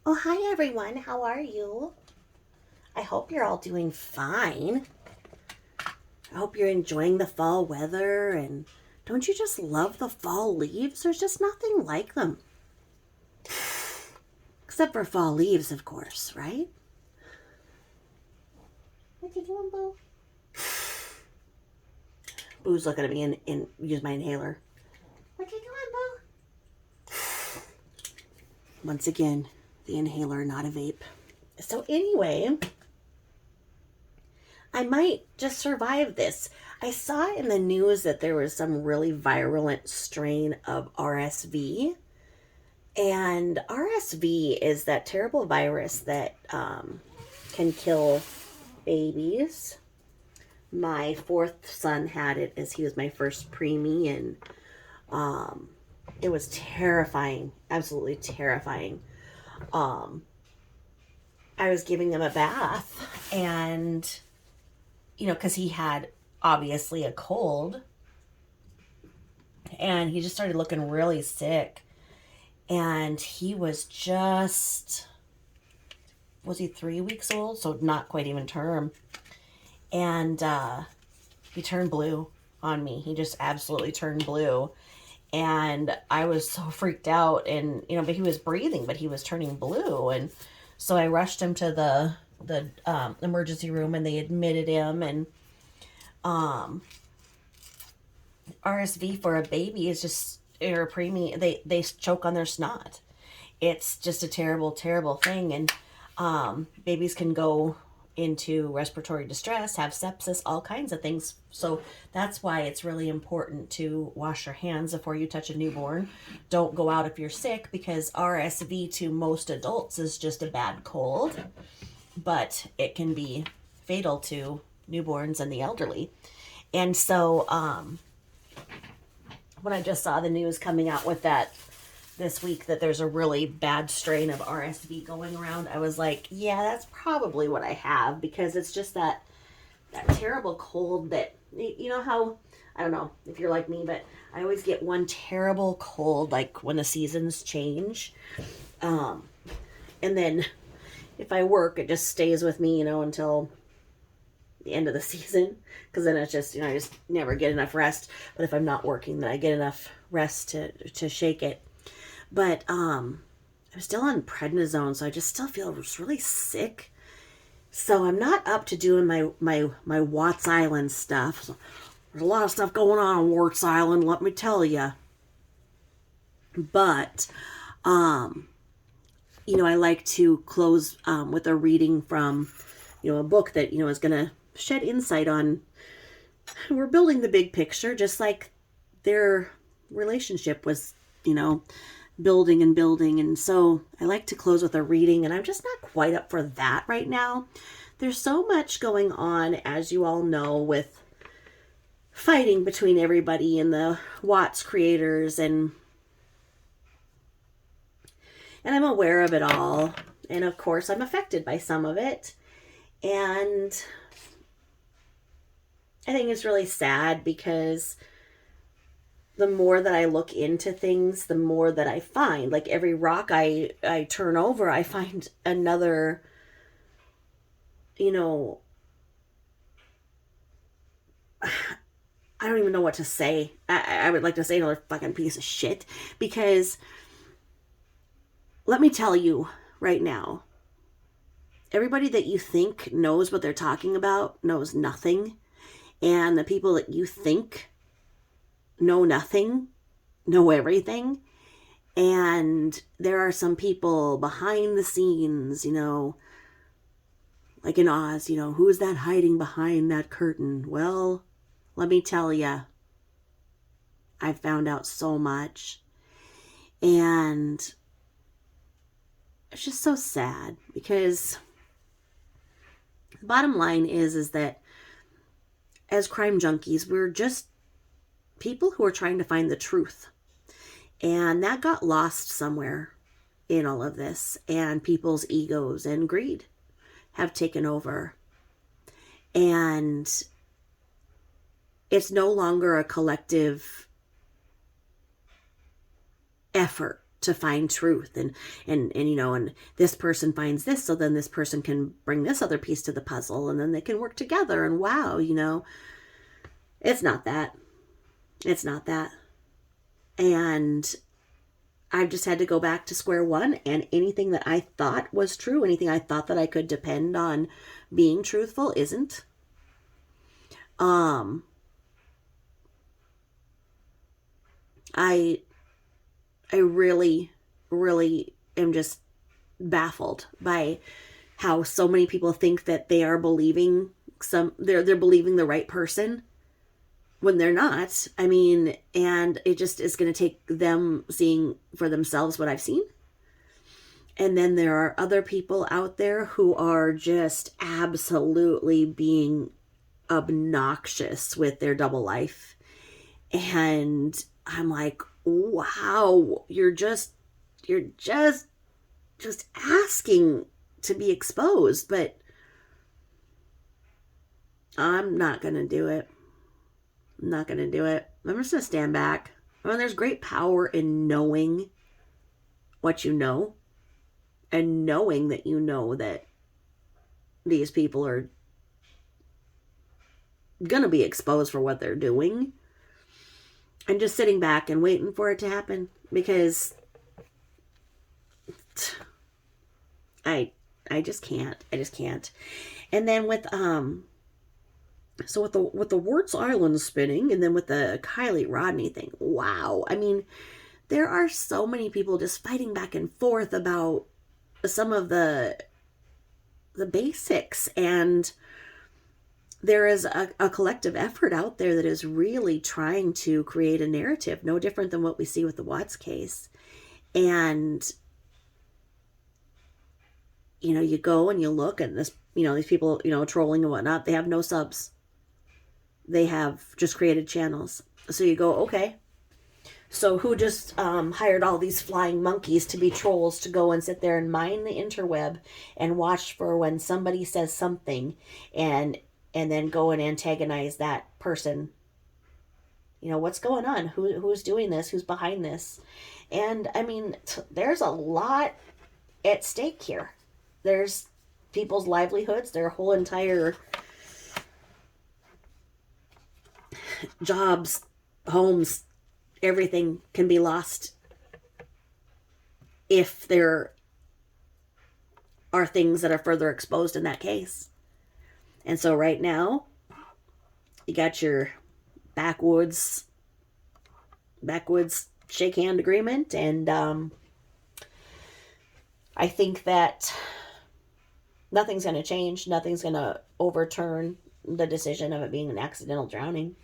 Oh, hi everyone. How are you? I hope you're all doing fine. I hope you're enjoying the fall weather and don't you just love the fall leaves? There's just nothing like them. Except for fall leaves, of course, right? What you doing, Boo? Boo's looking at me and use my inhaler. What you doing, Boo? Once again, the inhaler, not a vape. So anyway, I might just survive this. I saw in the news that there was some really virulent strain of RSV. And RSV is that terrible virus that can kill babies. My fourth son had it as he was my first preemie, and it was terrifying, absolutely terrifying. I was giving him a bath, and because he had obviously a cold, and he just started looking really sick. And he was he 3 weeks old? So not quite even term. And he turned blue on me. He just absolutely turned blue. And I was so freaked out. And, but he was breathing, but he was turning blue. And so I rushed him to the emergency room, and they admitted him. And RSV for a baby is just, or a preemie, they choke on their snot. It's just a terrible, terrible thing. And babies can go into respiratory distress, have sepsis, all kinds of things. So that's why it's really important to wash your hands before you touch a newborn. Don't go out if you're sick, because RSV to most adults is just a bad cold, but it can be fatal to newborns and the elderly. And so when I just saw the news coming out with that this week, that there's a really bad strain of RSV going around, I was like, yeah, that's probably what I have, because it's just that terrible cold that, how, I don't know if you're like me, but I always get one terrible cold, like when the seasons change. And then if I work, it just stays with me, until the end of the season, because then it's just, I just never get enough rest. But if I'm not working, then I get enough rest to shake it. But I'm still on prednisone, so I just still feel really sick. So I'm not up to doing my Watts Island stuff. So there's a lot of stuff going on Watts Island, let me tell you. But I like to close with a reading from a book that is going to shed insight on, we're building the big picture, just like their relationship was building and building. And so I like to close with a reading, and I'm just not quite up for that right now. There's so much going on, as you all know, with fighting between everybody and the Watts creators, and I'm aware of it all, and of course I'm affected by some of it. And I think it's really sad, because the more that I look into things, the more that I find. Like every rock I turn over, I find another, I don't even know what to say. I would like to say another fucking piece of shit, because let me tell you right now, everybody that you think knows what they're talking about knows nothing. And the people that you think know nothing know everything. And there are some people behind the scenes, like in Oz, who is that hiding behind that curtain? Well, let me tell you, I've found out so much. And it's just so sad, because the bottom line is that as crime junkies, we're just people who are trying to find the truth. And that got lost somewhere in all of this. And people's egos and greed have taken over. And it's no longer a collective effort to find truth, and and this person finds this, so then this person can bring this other piece to the puzzle, and then they can work together, and wow, it's not that. It's not that. And I've just had to go back to square one, and anything that I thought was true, anything I thought that I could depend on being truthful isn't. I really, really am just baffled by how so many people think that they are believing they're believing the right person when they're not. I mean, and it just is going to take them seeing for themselves what I've seen. And then there are other people out there who are just absolutely being obnoxious with their double life. And I'm like, wow, you're just asking to be exposed, but I'm not going to do it. I'm not going to do it. I'm just going to stand back. I mean, there's great power in knowing what you know, and knowing that you know that these people are going to be exposed for what they're doing. And just sitting back and waiting for it to happen, because I just can't. I just can't. And then with with the Warts Island spinning, and then with the Kylie Rodney thing, wow. I mean, there are so many people just fighting back and forth about some of the basics, and there is a collective effort out there that is really trying to create a narrative, no different than what we see with the Watts case. And, you go and you look at this, these people, trolling and whatnot, they have no subs. They have just created channels. So you go, okay, so who just hired all these flying monkeys to be trolls to go and sit there and mine the interweb and watch for when somebody says something and then go and antagonize that person? What's going on? Who's doing this? Who's behind this? And I mean, there's a lot at stake here. There's people's livelihoods, their whole entire jobs, homes, everything can be lost if there are things that are further exposed in that case. And so right now, you got your backwoods shake hand agreement. And I think that nothing's going to change. Nothing's going to overturn the decision of it being an accidental drowning.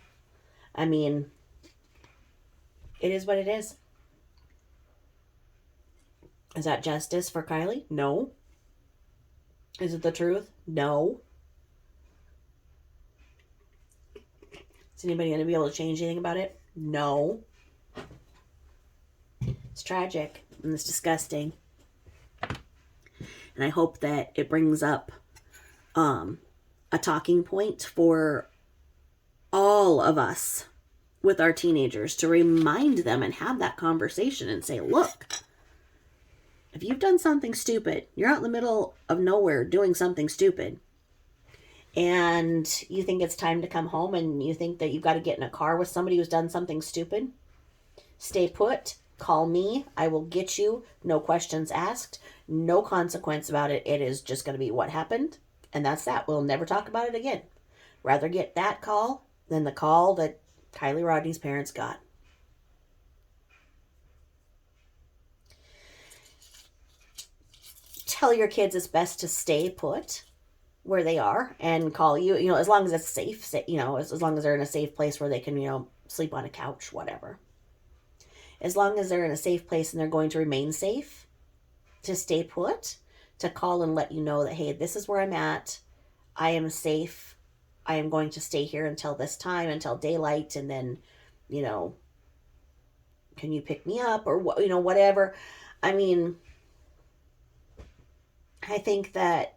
I mean, it is what it is. Is that justice for Kylie? No. Is it the truth? No. Is anybody going to be able to change anything about it? No. It's tragic and it's disgusting. And I hope that it brings up a talking point for all of us with our teenagers, to remind them and have that conversation and say, look, if you've done something stupid, you're out in the middle of nowhere doing something stupid, and you think it's time to come home, and you think that you've got to get in a car with somebody who's done something stupid, stay put, call me, I will get you, no questions asked, no consequence about it. It is just going to be what happened, and that's that. We'll never talk about it again. Rather get that call than the call that Kylie Rodney's parents got. Tell your kids it's best to stay put where they are and call you, as long as it's safe, as long as they're in a safe place where they can, sleep on a couch, whatever. As long as they're in a safe place and they're going to remain safe, to stay put, to call and let you know that, hey, this is where I'm at. I am safe. I am going to stay here until this time, until daylight, and then, can you pick me up or, whatever. I mean, I think that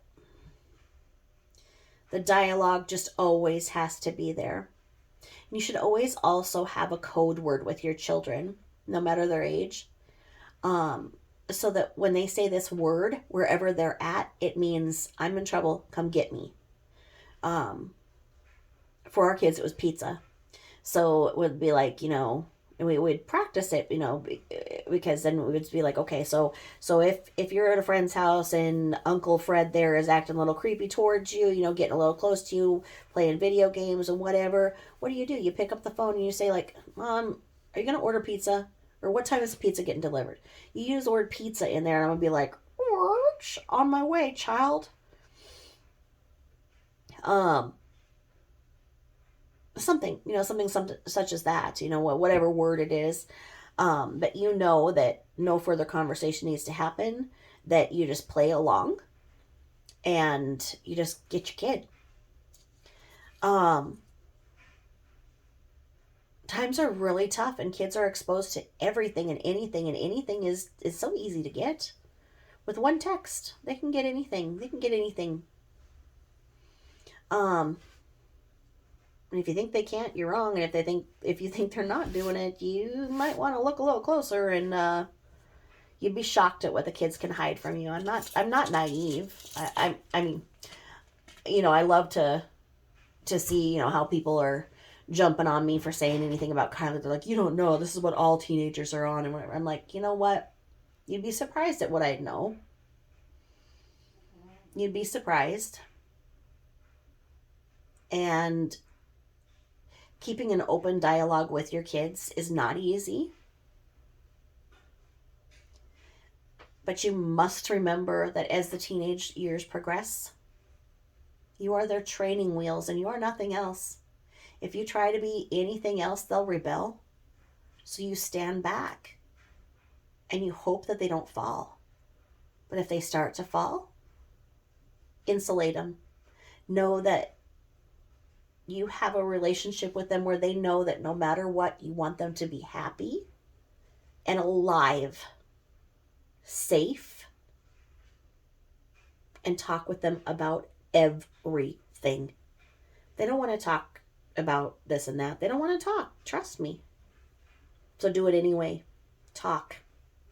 the dialogue just always has to be there. You should always also have a code word with your children, no matter their age. So that when they say this word, wherever they're at, it means I'm in trouble, come get me. Um, for our kids, it was pizza. So it would be like, and we would practice it, because then we would be like, okay, so if you're at a friend's house and Uncle Fred there is acting a little creepy towards you, getting a little close to you, playing video games and whatever, what do? You pick up the phone and you say like, Mom, are you gonna order pizza? Or what time is the pizza getting delivered? You use the word pizza in there, and I'm gonna be like, on my way, child. Um, something such as that, whatever word it is. But that no further conversation needs to happen, that you just play along and you just get your kid. Times are really tough and kids are exposed to everything and anything is so easy to get. With one text, they can get anything. Um, And if you think they can't, you're wrong. And if you think they're not doing it, you might want to look a little closer, and you'd be shocked at what the kids can hide from you. I'm not naive. I mean, I love to see, how people are jumping on me for saying anything about Kylie. They're like, you don't know, this is what all teenagers are on and whatever. I'm like, you know what? You'd be surprised at what I know. You'd be surprised. And keeping an open dialogue with your kids is not easy. But you must remember that as the teenage years progress, you are their training wheels and you are nothing else. If you try to be anything else, they'll rebel. So you stand back and you hope that they don't fall. But if they start to fall, insulate them. Know that you have a relationship with them where they know that no matter what, you want them to be happy and alive, safe, and talk with them about everything. They don't want to talk about this and that. They don't want to talk. Trust me. So do it anyway. Talk.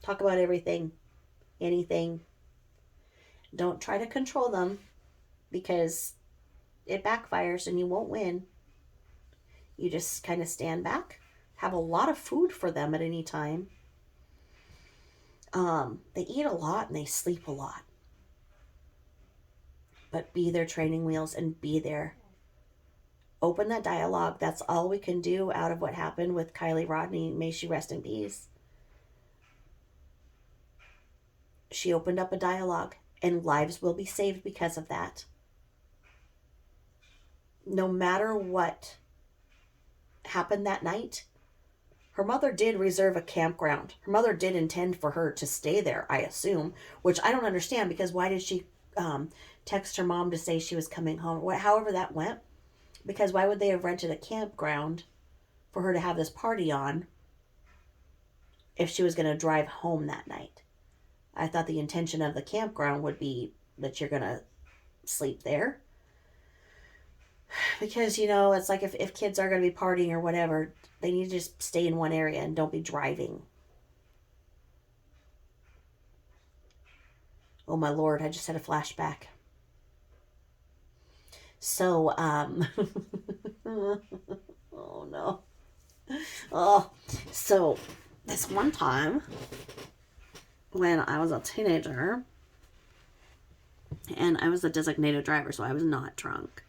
Talk about everything, anything. Don't try to control them, because it backfires and you won't win. You just kind of stand back, have a lot of food for them at any time. They eat a lot and they sleep a lot. But be their training wheels and be there. Open that dialogue. That's all we can do out of what happened with Kylie Rodney. May she rest in peace. She opened up a dialogue, and lives will be saved because of that. No matter what happened that night, her mother did reserve a campground. Her mother did intend for her to stay there, I assume, which I don't understand, because why did she text her mom to say she was coming home? However that went, because why would they have rented a campground for her to have this party on if she was going to drive home that night? I thought the intention of the campground would be that you're going to sleep there. Because, it's like if kids are going to be partying or whatever, they need to just stay in one area and don't be driving. Oh my Lord, I just had a flashback. So, oh no. Oh, so this one time when I was a teenager, and I was a designated driver, so I was not drunk.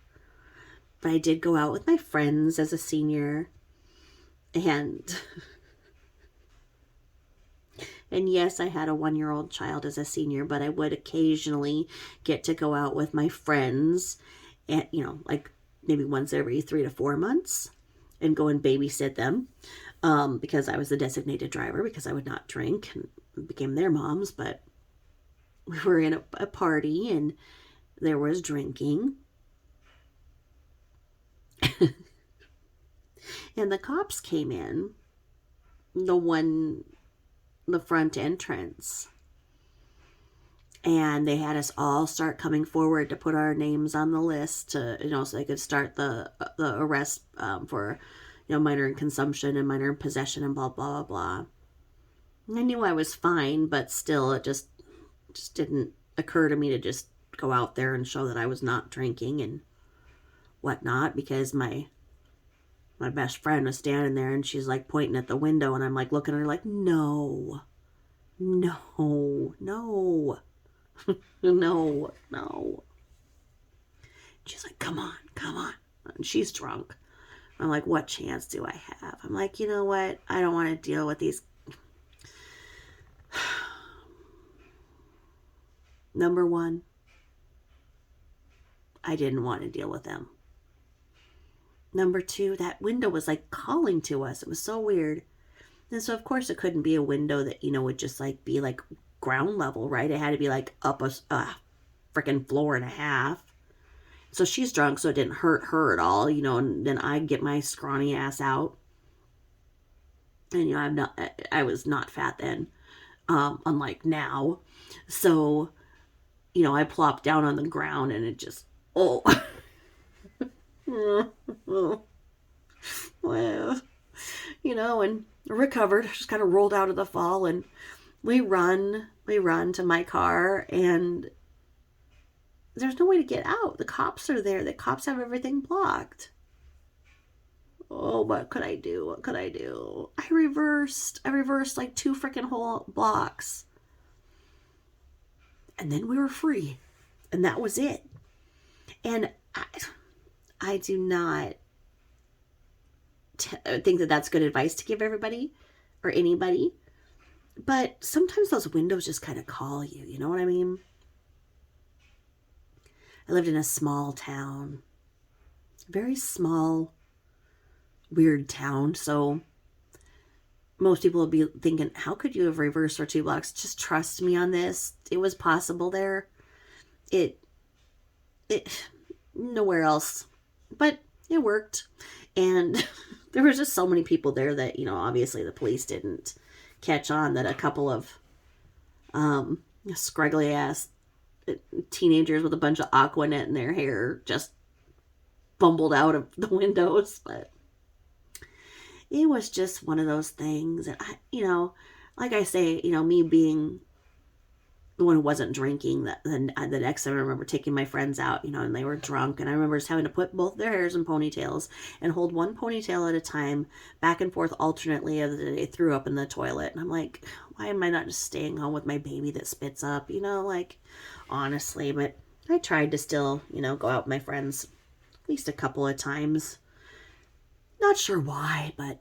But I did go out with my friends as a senior, and yes, I had a 1-year-old child as a senior, but I would occasionally get to go out with my friends, and like maybe once every 3 to 4 months, and go and babysit them, because I was the designated driver, because I would not drink, and became their moms. But we were in a party, and there was drinking. And the cops came in the front entrance, and they had us all start coming forward to put our names on the list to, so they could start the arrest for, minor in consumption and minor in possession and blah, blah, blah, blah. I knew I was fine, but still, it just didn't occur to me to just go out there and show that I was not drinking and whatnot, because my best friend was standing there and she's like pointing at the window, and I'm like looking at her like, no, no, no, no, no. She's like, come on, come on. And she's drunk. I'm like, what chance do I have? I'm like, you know what? I don't want to deal with these. Number one, I didn't want to deal with them. Number two, that window was like calling to us. It was so weird. And so, of course, it couldn't be a window that, would just like be like ground level, right? It had to be like up a freaking floor and a half. So she's drunk, so it didn't hurt her at all, and then I get my scrawny ass out. And, I was not fat then, unlike now. So, I plopped down on the ground and it just, well, and recovered, just kind of rolled out of the fall, and we run to my car, and there's no way to get out. The cops are there. The cops have everything blocked. Oh, what could I do? What could I do? I reversed like 2 freaking whole blocks. And then we were free. And that was it. And I do not think that that's good advice to give everybody or anybody. But sometimes those windows just kind of call you. You know what I mean? I lived in a small town, very small, weird town. So most people will be thinking, how could you have reversed for 2 blocks? Just trust me on this. It was possible there. It nowhere else, but it worked. And there was just so many people there that, obviously the police didn't catch on that a couple of scraggly ass teenagers with a bunch of Aquanet in their hair just bumbled out of the windows. But it was just one of those things. And like I say, me being the one who wasn't drinking, the next time I remember taking my friends out, and they were drunk, and I remember just having to put both their hairs in ponytails and hold one ponytail at a time, back and forth alternately, as they threw up in the toilet. And I'm like, why am I not just staying home with my baby that spits up, honestly. But I tried to still, go out with my friends at least a couple of times. Not sure why, but,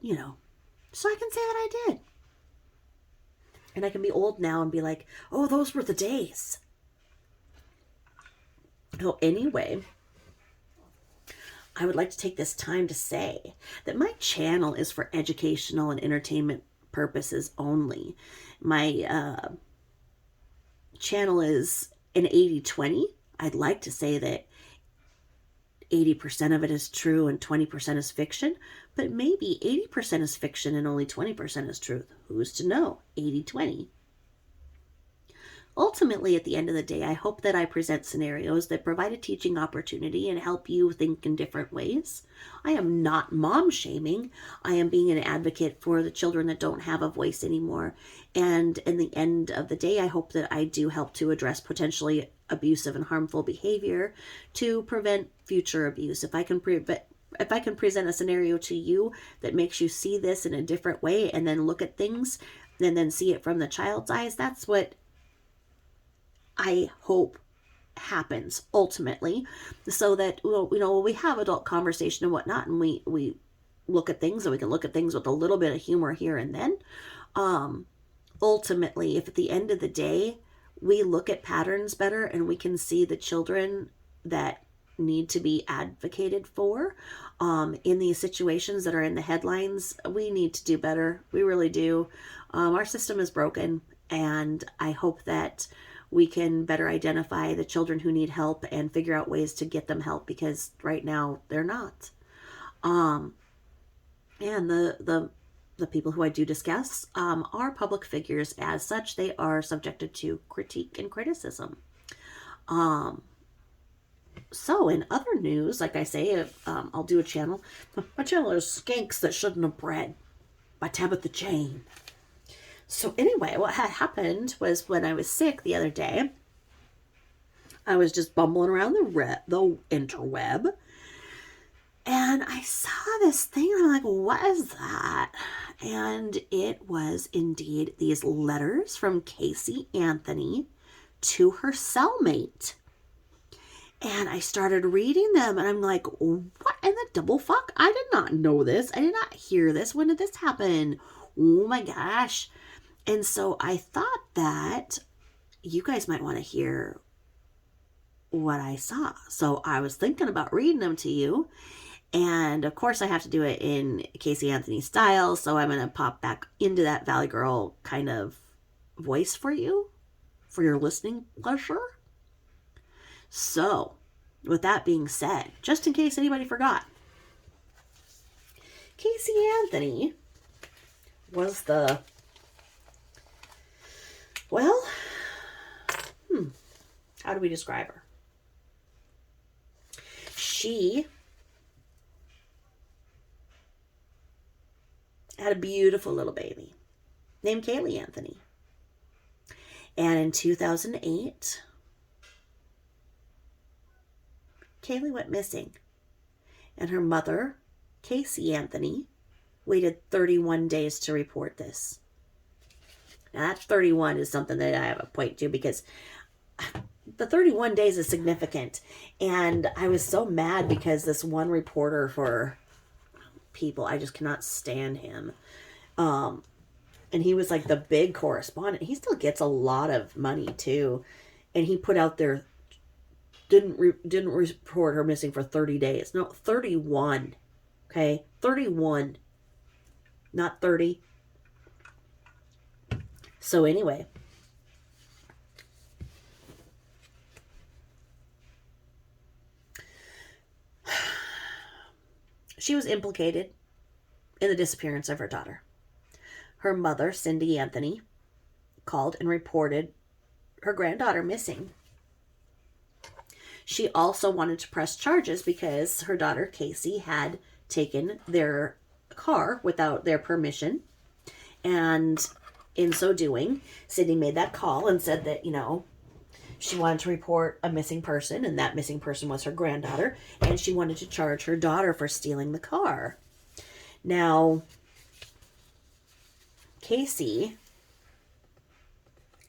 so I can say that I did. And I can be old now and be like, oh, those were the days. So anyway, I would like to take this time to say that my channel is for educational and entertainment purposes only. My channel is an 80-20. I'd like to say that 80% of it is true and 20% is fiction, but maybe 80% is fiction and only 20% is truth. Who's to know? 80-20. Ultimately, at the end of the day, I hope that I present scenarios that provide a teaching opportunity and help you think in different ways. I am not mom shaming. I am being an advocate for the children that don't have a voice anymore. And in the end of the day, I hope that I do help to address potentially abusive and harmful behavior to prevent future abuse. If I can present a scenario to you that makes you see this in a different way and then look at things and then see it from the child's eyes, that's what I hope happens ultimately, so that, we have adult conversation and whatnot, and we look at things, and we can look at things with a little bit of humor here and then. Ultimately, if at the end of the day, we look at patterns better and we can see the children that need to be advocated for in these situations that are in the headlines, we need to do better. We really do. Our system is broken, and I hope that we can better identify the children who need help and figure out ways to get them help, because right now they're not. And the people who I do discuss are public figures. As such, they are subjected to critique and criticism. So in other news, like I say, I'll do a channel. My channel is Skanks That Shouldn't Have Bred by Tabitha Jane. So anyway, what had happened was when I was sick the other day, I was just bumbling around the interweb, and I saw this thing, and I'm like, what is that? And it was indeed these letters from Casey Anthony to her cellmate. And I started reading them, and I'm like, what in the double fuck? I did not know this. I did not hear this. When did this happen? Oh my gosh. And so I thought that you guys might want to hear what I saw. So I was thinking about reading them to you. And of course I have to do it in Casey Anthony style. So I'm going to pop back into that Valley Girl kind of voice for you, for your listening pleasure. So with that being said, just in case anybody forgot, Casey Anthony was the, well, how do we describe her? She had a beautiful little baby named Kaylee Anthony. And in 2008, Kaylee went missing. And her mother, Casey Anthony, waited 31 days to report this. Now that 31 is something that I have a point to, because the 31 days is significant. And I was so mad because this one reporter for People, I just cannot stand him. And he was like the big correspondent. He still gets a lot of money too. And he put out there, didn't report her missing for 30 days. No, 31. Okay, 31. Not 30. So anyway, she was implicated in the disappearance of her daughter. Her mother, Cindy Anthony, called and reported her granddaughter missing. She also wanted to press charges because her daughter, Casey, had taken their car without their permission. And in so doing, Cindy made that call and said that, she wanted to report a missing person, and that missing person was her granddaughter, and she wanted to charge her daughter for stealing the car. Now, Casey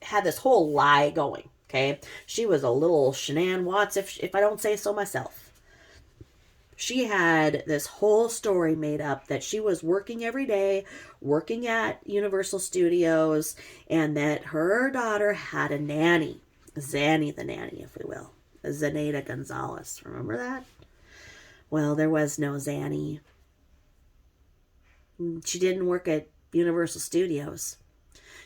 had this whole lie going, okay? She was a little Shanann Watts, if I don't say so myself. She had this whole story made up that she was working every day, working at Universal Studios, and that her daughter had a nanny. Zanny the nanny, if we will. Zenaida Gonzalez. Remember that? Well, there was no Zanny. She didn't work at Universal Studios.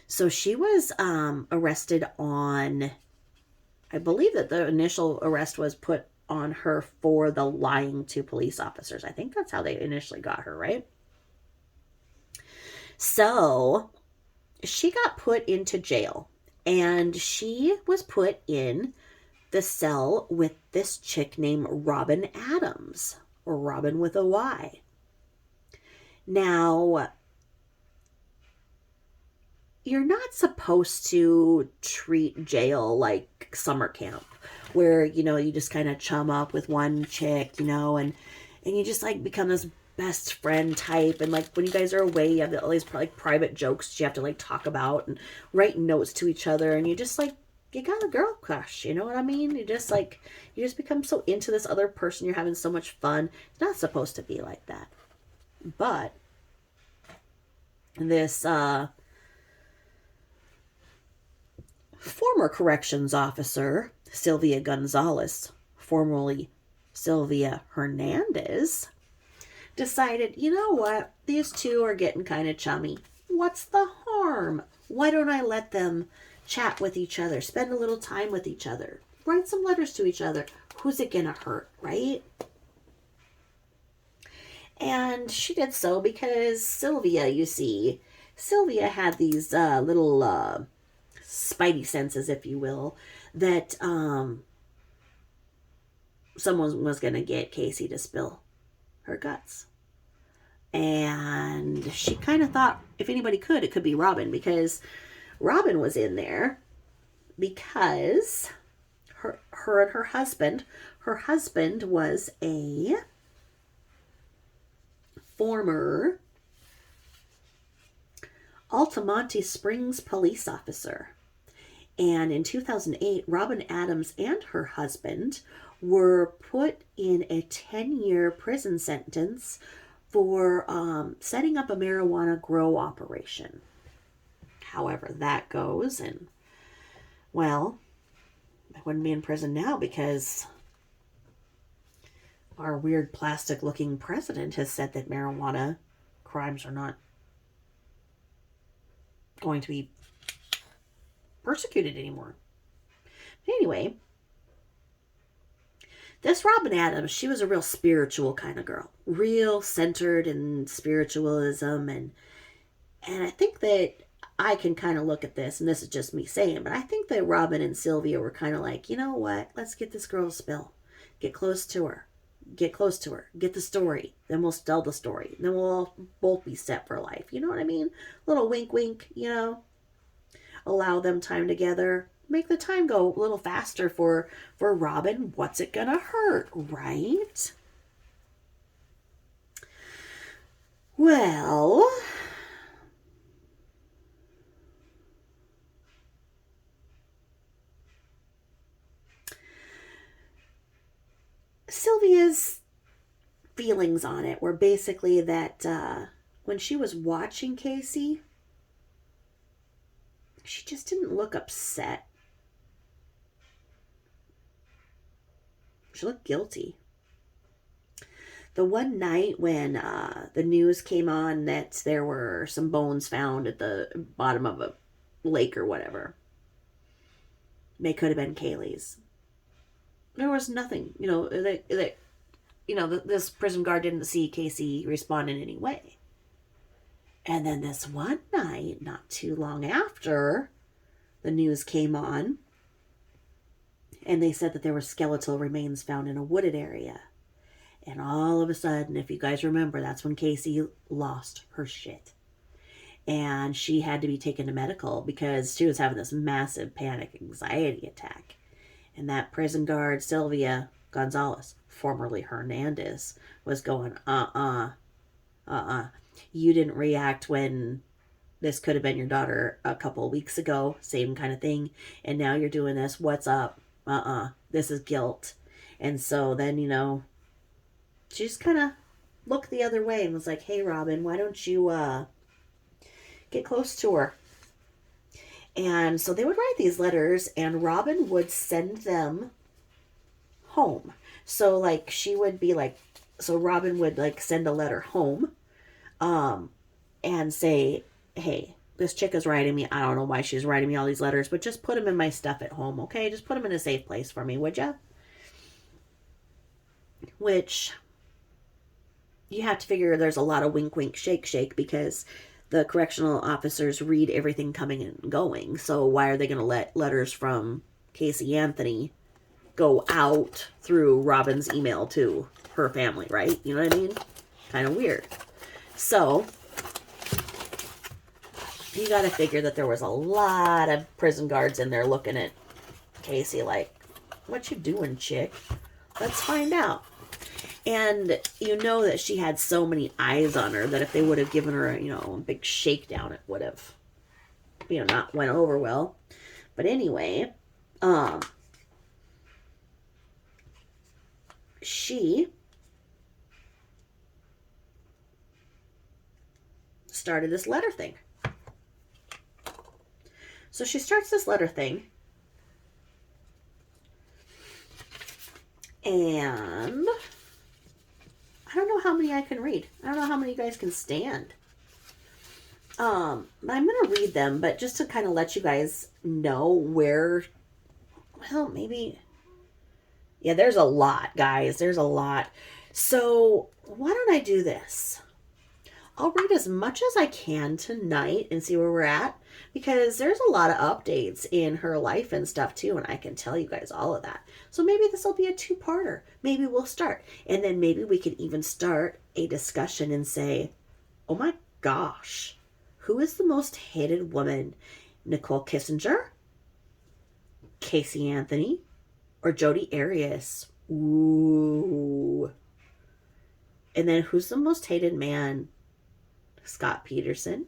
So she was arrested on, I believe that the initial arrest was put on her for the lying to police officers. I think that's how they initially got her, right? So she got put into jail. And she was put in the cell with this chick named Robyn Adams, or Robyn with a Y. Now, you're not supposed to treat jail like summer camp, where, you just kind of chum up with one chick, and you just like become this best friend type, and like when you guys are away, you have all these like private jokes you have to like talk about and write notes to each other, and you just like, you got a girl crush, you know what I mean? You just become so into this other person, you're having so much fun. It's not supposed to be like that. But this former corrections officer, Sylvia Gonzalez, formerly Sylvia Hernandez, decided, you know what, these two are getting kind of chummy. What's the harm? Why don't I let them chat with each other, spend a little time with each other, write some letters to each other? Who's it gonna hurt, right? And she did so because Sylvia, Sylvia had these little spidey senses, if you will, that someone was gonna get Casey to spill her guts. And she kind of thought if anybody could, it could be Robyn, because Robyn was in there because her and her husband was a former Altamonte Springs police officer. And in 2008, Robyn Adams and her husband were put in a 10-year prison sentence for setting up a marijuana grow operation. However that goes, and well, I wouldn't be in prison now because our weird plastic looking president has said that marijuana crimes are not going to be persecuted anymore. Anyway, this Robyn Adams, she was a real spiritual kind of girl, real centered in spiritualism, and I think that I can kind of look at this, and this is just me saying, but I think that Robyn and Sylvia were kind of like, you know what, let's get this girl to spill, get close to her, get the story, then we'll tell the story, then we'll all both be set for life. You know what I mean? Little wink wink, you know, allow them time together, make the time go a little faster for Robyn. What's it gonna hurt, right? Well, Sylvia's feelings on it were basically that when she was watching Casey, she just didn't look upset. She looked guilty. The one night when the news came on that there were some bones found at the bottom of a lake or whatever, they could have been Kaylee's. There was nothing, you know, this prison guard didn't see Casey respond in any way. And then this one night, not too long after the news came on, and they said that there were skeletal remains found in a wooded area. And all of a sudden, if you guys remember, that's when Casey lost her shit. And she had to be taken to medical because she was having this massive panic anxiety attack. And that prison guard, Sylvia Gonzalez, formerly Hernandez, was going, you didn't react when this could have been your daughter a couple of weeks ago, same kind of thing, and now you're doing this, what's up? This is guilt. And so then, you know, she just kind of looked the other way and was like, hey, Robyn, why don't you get close to her? And so they would write these letters, and Robyn would send them home. So, like, she would be like, so Robyn would, like, send a letter home, and say, hey, this chick is writing me. I don't know why she's writing me all these letters, but just put them in my stuff at home, okay? Just put them in a safe place for me, would ya? Which, you have to figure there's a lot of wink, wink, shake, shake, because the correctional officers read everything coming and going. So why are they going to let letters from Casey Anthony go out through Robyn's email to her family, right? You know what I mean? Kind of weird. So you got to figure that there was a lot of prison guards in there looking at Casey like, what you doing, chick? Let's find out. And you know that she had so many eyes on her that if they would have given her, you know, a big shakedown, it would have, you know, not went over well. But anyway, she started this letter thing. So she starts this letter thing, and I don't know how many I can read. I don't know how many you guys can stand. I'm going to read them, but just to kind of let you guys know where, well, maybe, yeah, there's a lot, guys. There's a lot. So why don't I do this? I'll read as much as I can tonight and see where we're at, because there's a lot of updates in her life and stuff too, and I can tell you guys all of that. So maybe this will be a two-parter. Maybe we'll start, and then maybe we can even start a discussion and say, Oh my gosh. Who is the most hated woman? Nicole Kissinger? Casey Anthony? Or Jodi Arias? Ooh. And then who's the most hated man? Scott Peterson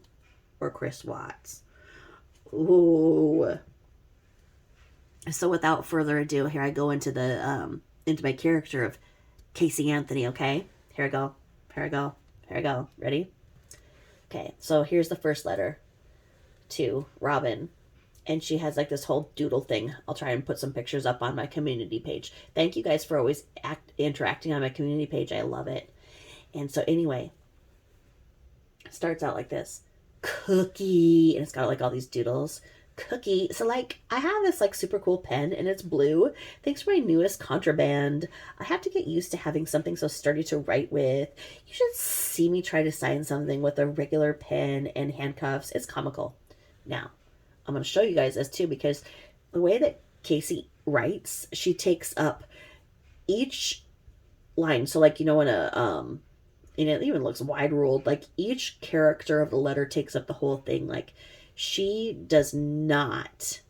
or Chris Watts? Ooh. So without further ado, here I go into my character of Casey Anthony, okay? Here I go. Ready? Okay, so here's the first letter to Robyn. And she has like this whole doodle thing. I'll try and put some pictures up on my community page. Thank you guys for always interacting on my community page. I love it. And so anyway, it starts out like this. Cookie. And it's got like all these doodles. Cookie. So like I have this like super cool pen and it's blue. Thanks for my newest contraband. I have to get used to having something so sturdy to write with. You should see me try to sign something with a regular pen and handcuffs. It's comical. Now, I'm going to show you guys this too, because the way that Casey writes, she takes up each line. So like, you know, in a, and it even looks wide ruled, like each character of the letter takes up the whole thing. Like she does not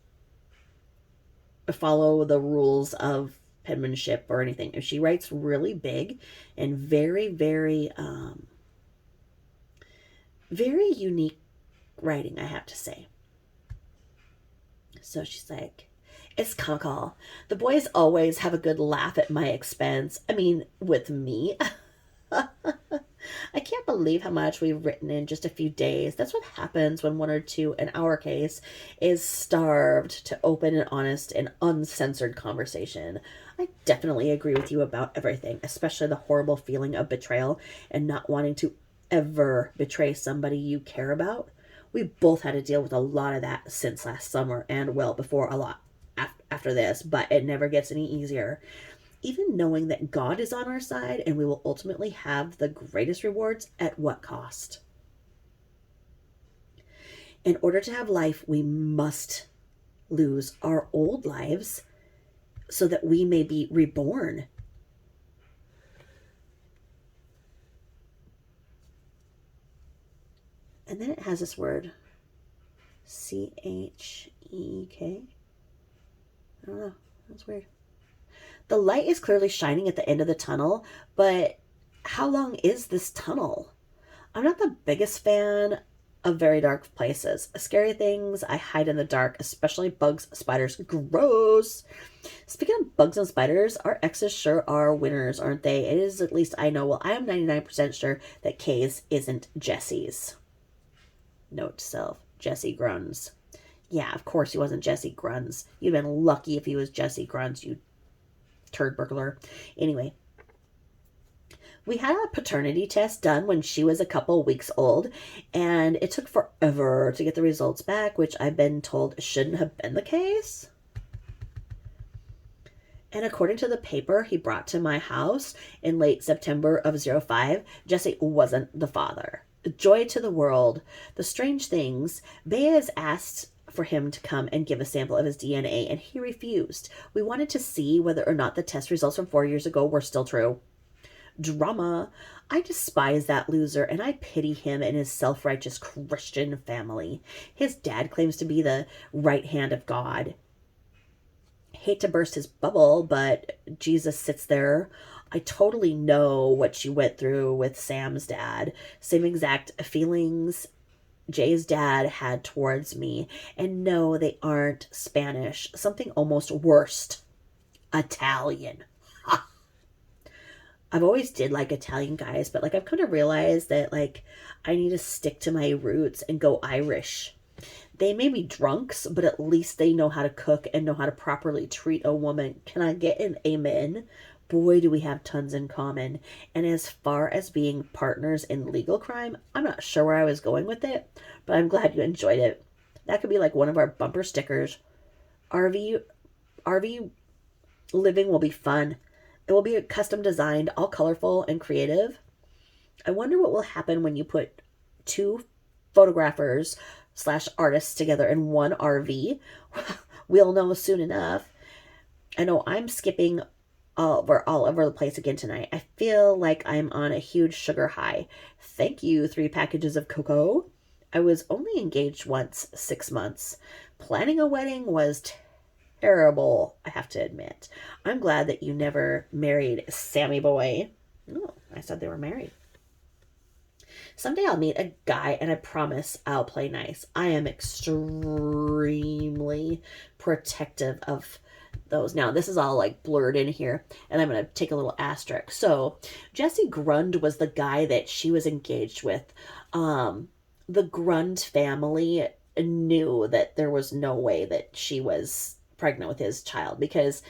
follow the rules of penmanship or anything. If she writes really big and very, very, very unique writing, I have to say. So she's like, it's comical. The boys always have a good laugh at my expense. I mean, with me. I can't believe how much we've written in just a few days. That's what happens when one or two, in our case, is starved to open and honest and uncensored conversation. I definitely agree with you about everything, especially the horrible feeling of betrayal and not wanting to ever betray somebody you care about. We both had to deal with a lot of that since last summer and well before a lot after this, but it never gets any easier. Even knowing that God is on our side and we will ultimately have the greatest rewards, at what cost? In order to have life, we must lose our old lives so that we may be reborn. And then it has this word, C-H-E-K. I don't know. That's weird. The light is clearly shining at the end of the tunnel, but how long is this tunnel? I'm not the biggest fan of very dark places. Scary things I hide in the dark, especially bugs, spiders. Gross. Speaking of bugs and spiders, our exes sure are winners, aren't they? It is, at least I know. Well, I am 99% sure that Kay's isn't Jesse's. Note to self, Jesse Gruns. Yeah, of course he wasn't Jesse Gruns. You'd been lucky if he was Jesse Gruns, you turd burglar. Anyway, we had a paternity test done when she was a couple weeks old, and it took forever to get the results back, which I've been told shouldn't have been the case. And according to the paper he brought to my house in late September of 05, Jesse wasn't the father. Joy to the world. The strange things, Bea asked for him to come and give a sample of his DNA, and he refused. We wanted to see whether or not the test results from 4 years ago were still true. Drama. I despise that loser, and I pity him and his self-righteous Christian family. His dad claims to be the right hand of God. Hate to burst his bubble, but Jesus sits there. I totally know what she went through with Sam's dad. Same exact feelings Jay's dad had towards me. And no, they aren't Spanish. Something almost worse. Italian. Ha. I've always did like Italian guys, but like I've come to realize that like I need to stick to my roots and go Irish. They may be drunks, but at least they know how to cook and know how to properly treat a woman. Can I get an amen? Boy, do we have tons in common. And as far as being partners in legal crime, I'm not sure where I was going with it, but I'm glad you enjoyed it. That could be like one of our bumper stickers. RV living will be fun. It will be custom designed, all colorful and creative. I wonder what will happen when you put two photographers / artists together in one RV. We'll know soon enough. I know I'm skipping all over the place again tonight. I feel like I'm on a huge sugar high. Thank you, 3 packages of cocoa. I was only engaged once, 6 months. Planning a wedding was terrible, I have to admit. I'm glad that you never married Sammy boy. Oh, I said they were married. Someday I'll meet a guy and I promise I'll play nice. I am extremely protective of those. Now, this is all like blurred in here, and I'm going to take a little asterisk. So, Jesse Grund was the guy that she was engaged with. The Grund family knew that there was no way that she was pregnant with his child because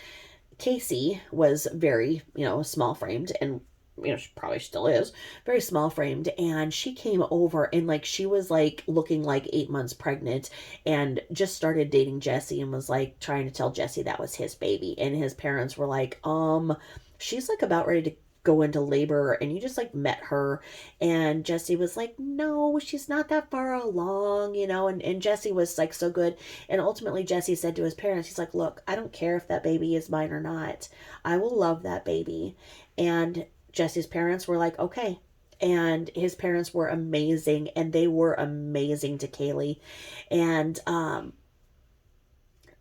Casey was very, small framed, and she probably still is very small framed, and she came over and like she was like looking like 8 months pregnant and just started dating Jesse and was like trying to tell Jesse that was his baby, and his parents were like, she's like about ready to go into labor and you just like met her. And Jesse was like, no, she's not that far along, and Jesse was like so good. And ultimately Jesse said to his parents, he's like, look, I don't care if that baby is mine or not, I will love that baby. And Jesse's parents were like, okay. And his parents were amazing, and they were amazing to Kaylee. And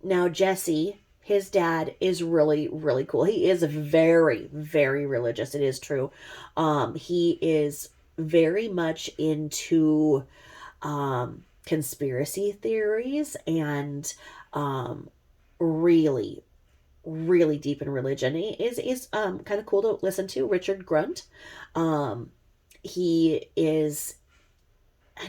now Jesse, his dad, is really, really cool. He is very, very religious. It is true. He is very much into conspiracy theories and really, really deep in religion. He is kind of cool to listen to. Richard Grunt. He is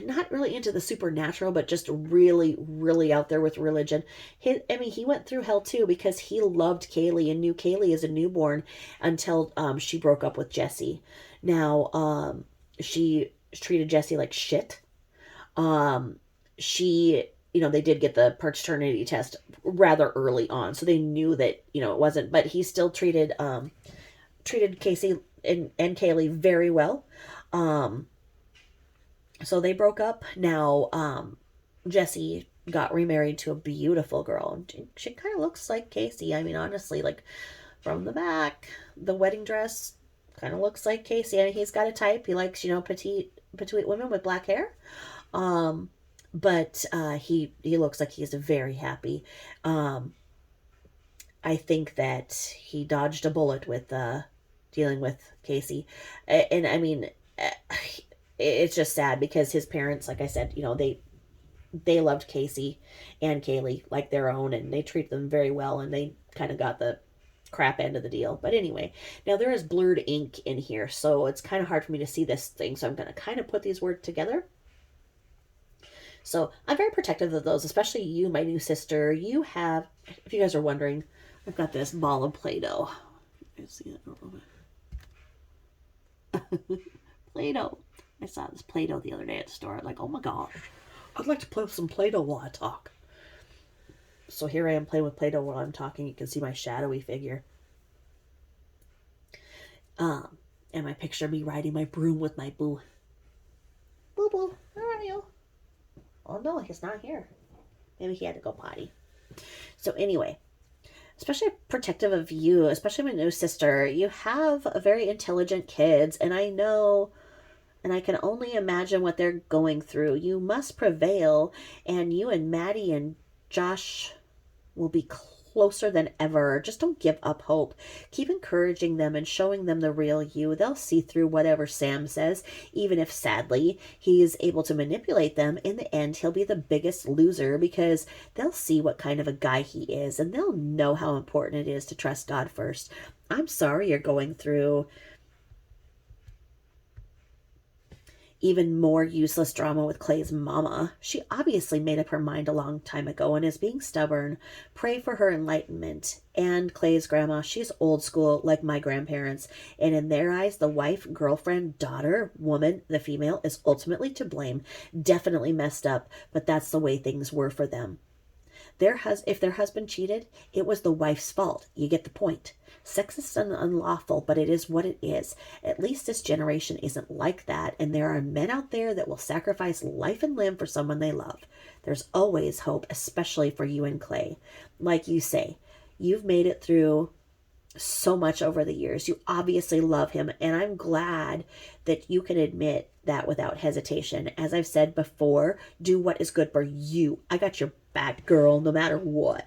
not really into the supernatural, but just really, really out there with religion. He went through hell too because he loved Kaylee and knew Kaylee as a newborn until she broke up with Jesse. Now, she treated Jesse like shit. They did get the paternity test rather early on, so they knew that, it wasn't, but he still treated Casey and Kaylee very well. So they broke up. Now, Jesse got remarried to a beautiful girl. She kind of looks like Casey. I mean, honestly, like from the back, the wedding dress kind of looks like Casey. I mean, he's got a type. He likes, petite women with black hair. But he looks like he's very happy. I think that he dodged a bullet with dealing with Casey. And I mean, it's just sad because his parents, like I said, they loved Casey and Kaylee like their own, and they treat them very well, and they kind of got the crap end of the deal. But anyway, now there is blurred ink in here, so it's kind of hard for me to see this thing, so I'm going to kind of put these words together. So I'm very protective of those, especially you, my new sister. You have, if you guys are wondering, I've got this ball of Play-Doh. You guys see that? Play-Doh. I saw this Play-Doh the other day at the store. I'm like, oh my gosh, I'd like to play with some Play-Doh while I talk. So here I am playing with Play-Doh while I'm talking. You can see my shadowy figure. And my picture of me riding my broom with my boo. Boo boo, where are you? Oh no, he's not here. Maybe he had to go potty. So anyway, especially protective of you, especially my new sister. You have a very intelligent kids, and I know, and I can only imagine what they're going through. You must prevail, and you and Maddie and Josh will be closer than ever. Just don't give up hope. Keep encouraging them and showing them the real you. They'll see through whatever Sam says, even if sadly he is able to manipulate them. In the end, he'll be the biggest loser because they'll see what kind of a guy he is, and they'll know how important it is to trust God first. I'm sorry you're going through even more useless drama with Clay's mama. She obviously made up her mind a long time ago and is being stubborn. Pray for her enlightenment. And Clay's grandma, she's old school like my grandparents. And in their eyes, the wife, girlfriend, daughter, woman, the female, is ultimately to blame. Definitely messed up, but that's the way things were for them. If their husband cheated, it was the wife's fault. You get the point. Sexist and unlawful, but it is what it is. At least this generation isn't like that, and there are men out there that will sacrifice life and limb for someone they love. There's always hope, especially for you and Clay. Like you say, you've made it through so much over the years. You obviously love him, and I'm glad that you can admit that without hesitation. As I've said before, do what is good for you. I got your back, girl, no matter what.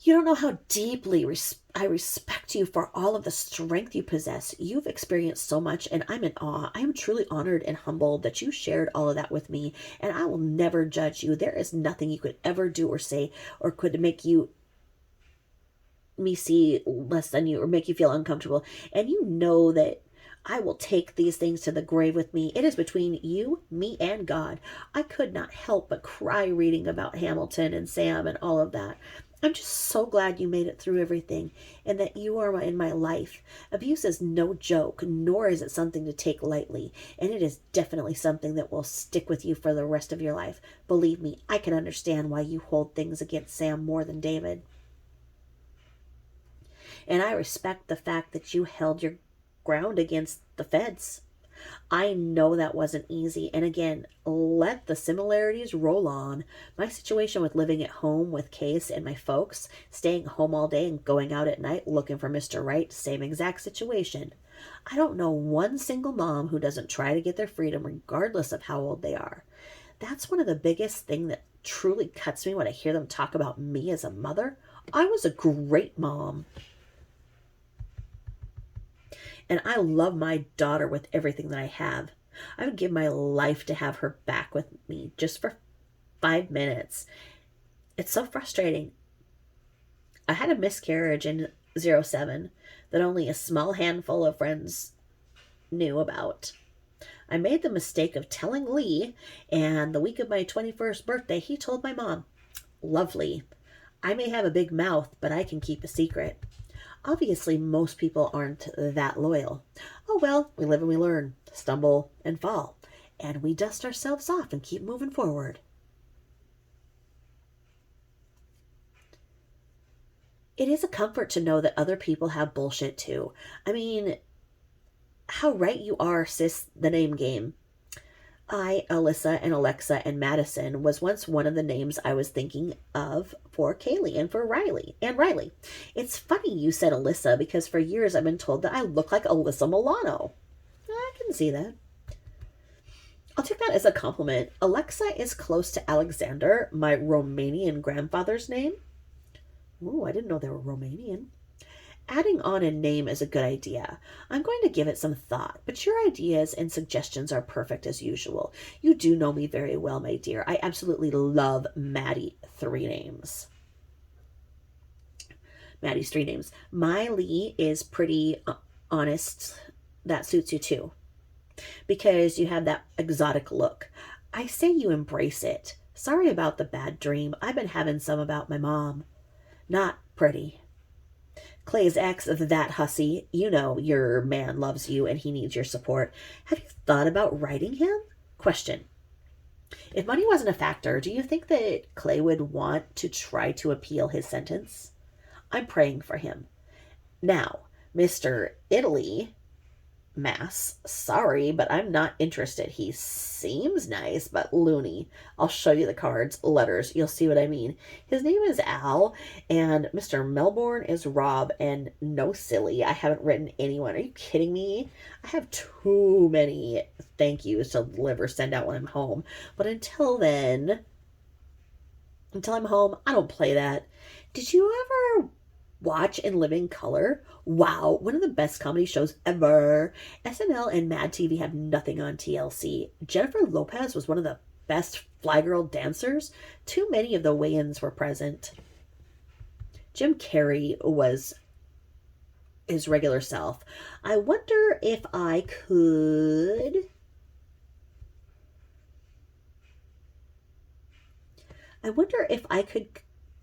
You don't know how deeply I respect you for all of the strength you possess. You've experienced so much, and I'm in awe. I am truly honored and humbled that you shared all of that with me, and I will never judge you. There is nothing you could ever do or say or could make me see less than you or make you feel uncomfortable. And you know that I will take these things to the grave with me. It is between you, me, and God. I could not help but cry reading about Hamilton and Sam and all of that. I'm just so glad you made it through everything and that you are in my life. Abuse is no joke, nor is it something to take lightly, and it is definitely something that will stick with you for the rest of your life. Believe me, I can understand why you hold things against Sam more than David. And I respect the fact that you held your ground against the feds. I know that wasn't easy. And again, let the similarities roll on. My situation with living at home with Case and my folks, staying home all day and going out at night looking for Mr. Right, same exact situation. I don't know one single mom who doesn't try to get their freedom regardless of how old they are. That's one of the biggest things that truly cuts me when I hear them talk about me as a mother. I was a great mom. And I love my daughter with everything that I have. I would give my life to have her back with me just for 5 minutes. It's so frustrating. I had a miscarriage in 07 that only a small handful of friends knew about. I made the mistake of telling Lee, and the week of my 21st birthday, he told my mom, "Lovely. I may have a big mouth, but I can keep a secret." Obviously, most people aren't that loyal. Oh well, we live and we learn, stumble and fall, and we dust ourselves off and keep moving forward. It is a comfort to know that other people have bullshit too. I mean, how right you are, sis, the name game. I, Alyssa, and Alexa, and Madison was once one of the names I was thinking of for Kaylee and for Riley. And Riley. It's funny you said Alyssa because for years I've been told that I look like Alyssa Milano. I can see that. I'll take that as a compliment. Alexa is close to Alexander, my Romanian grandfather's name. Ooh, I didn't know they were Romanian. Adding on a name is a good idea. I'm going to give it some thought, but your ideas and suggestions are perfect as usual. You do know me very well, my dear. I absolutely love Maddie 3 names. Maddie's 3 names. Miley is pretty honest. That suits you too, because you have that exotic look. I say you embrace it. Sorry about the bad dream. I've been having some about my mom. Not pretty. Clay's ex of that hussy. You know your man loves you and he needs your support. Have you thought about writing him? Question. If money wasn't a factor, do you think that Clay would want to try to appeal his sentence? I'm praying for him. Now, Mr. Italy, Mass, sorry, but I'm not interested. He seems nice, but loony. I'll show you the cards, letters. You'll see what I mean. His name is Al, and Mr. Melbourne is Rob, and no silly. I haven't written anyone. Are you kidding me? I have too many thank yous to deliver, send out when I'm home. But until then, until I'm home, I don't play that. Did you ever watch In Living Color? Wow, one of the best comedy shows ever. SNL and Mad TV have nothing on TLC. Jennifer Lopez was one of the best Fly Girl dancers. Too many of the Wayans were present. Jim Carrey was his regular self. I wonder if I could...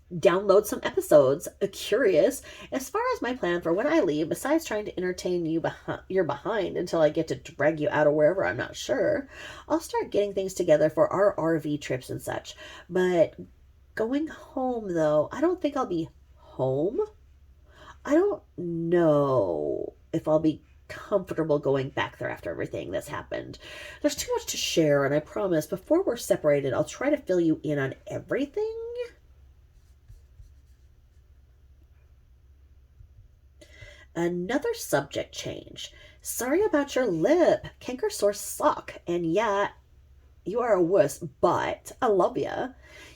download some episodes. Curious. As far as my plan for when I leave, besides trying to entertain you're behind until I get to drag you out of wherever I'm not sure, I'll start getting things together for our RV trips and such. But going home, though, I don't think I'll be home. I don't know if I'll be comfortable going back there after everything that's happened. There's too much to share, and I promise before we're separated, I'll try to fill you in on everything. Another subject change. Sorry about your lip. Canker sores suck. And yeah, you are a wuss, but I love ya.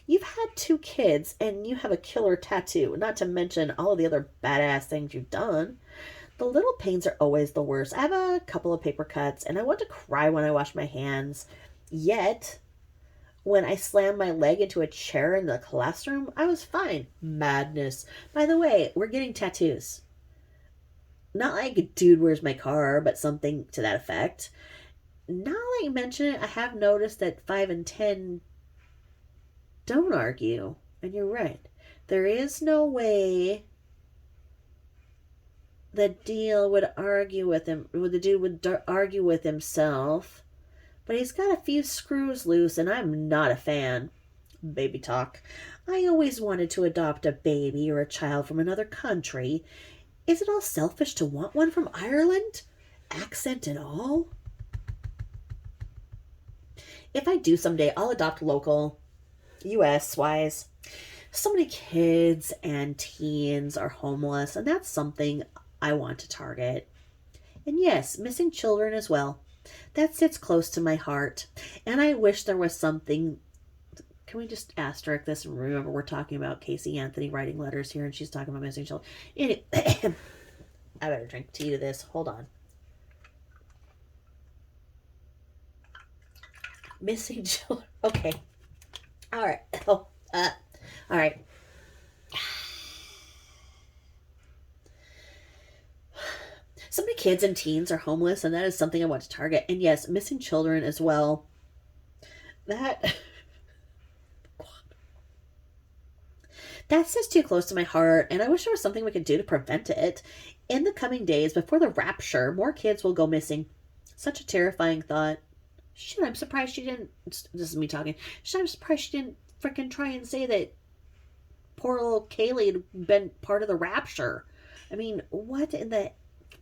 You've had 2 kids and you have a killer tattoo, not to mention all of the other badass things you've done. The little pains are always the worst. I have a couple of paper cuts and I want to cry when I wash my hands. Yet, when I slammed my leg into a chair in the classroom, I was fine. Madness. By the way, we're getting tattoos. Not like, dude, where's my car, but something to that effect. Now that you mention it, I have noticed that 5 and 10 don't argue. And you're right. There is no way the deal would argue with him. The dude would argue with himself. But he's got a few screws loose, and I'm not a fan. Baby talk. I always wanted to adopt a baby or a child from another country. Is it all selfish to want one from Ireland? Accent and all? If I do someday, I'll adopt local, US-wise. So many kids and teens are homeless, and that's something I want to target. And yes, missing children as well. That sits close to my heart. And I wish there was something. Can we just asterisk this and remember we're talking about Casey Anthony writing letters here and she's talking about missing children. Anyway, I better drink tea to this. Hold on. Missing children. Okay. All right. Oh, all right. So many kids and teens are homeless, and that is something I want to target. And yes, missing children as well. That sits too close to my heart, and I wish there was something we could do to prevent it. In the coming days, before the rapture, more kids will go missing. Such a terrifying thought. Shit, I'm surprised she didn't. This is me talking. Shit, I'm surprised she didn't freaking try and say that poor little Kaylee had been part of the rapture. I mean, what in the.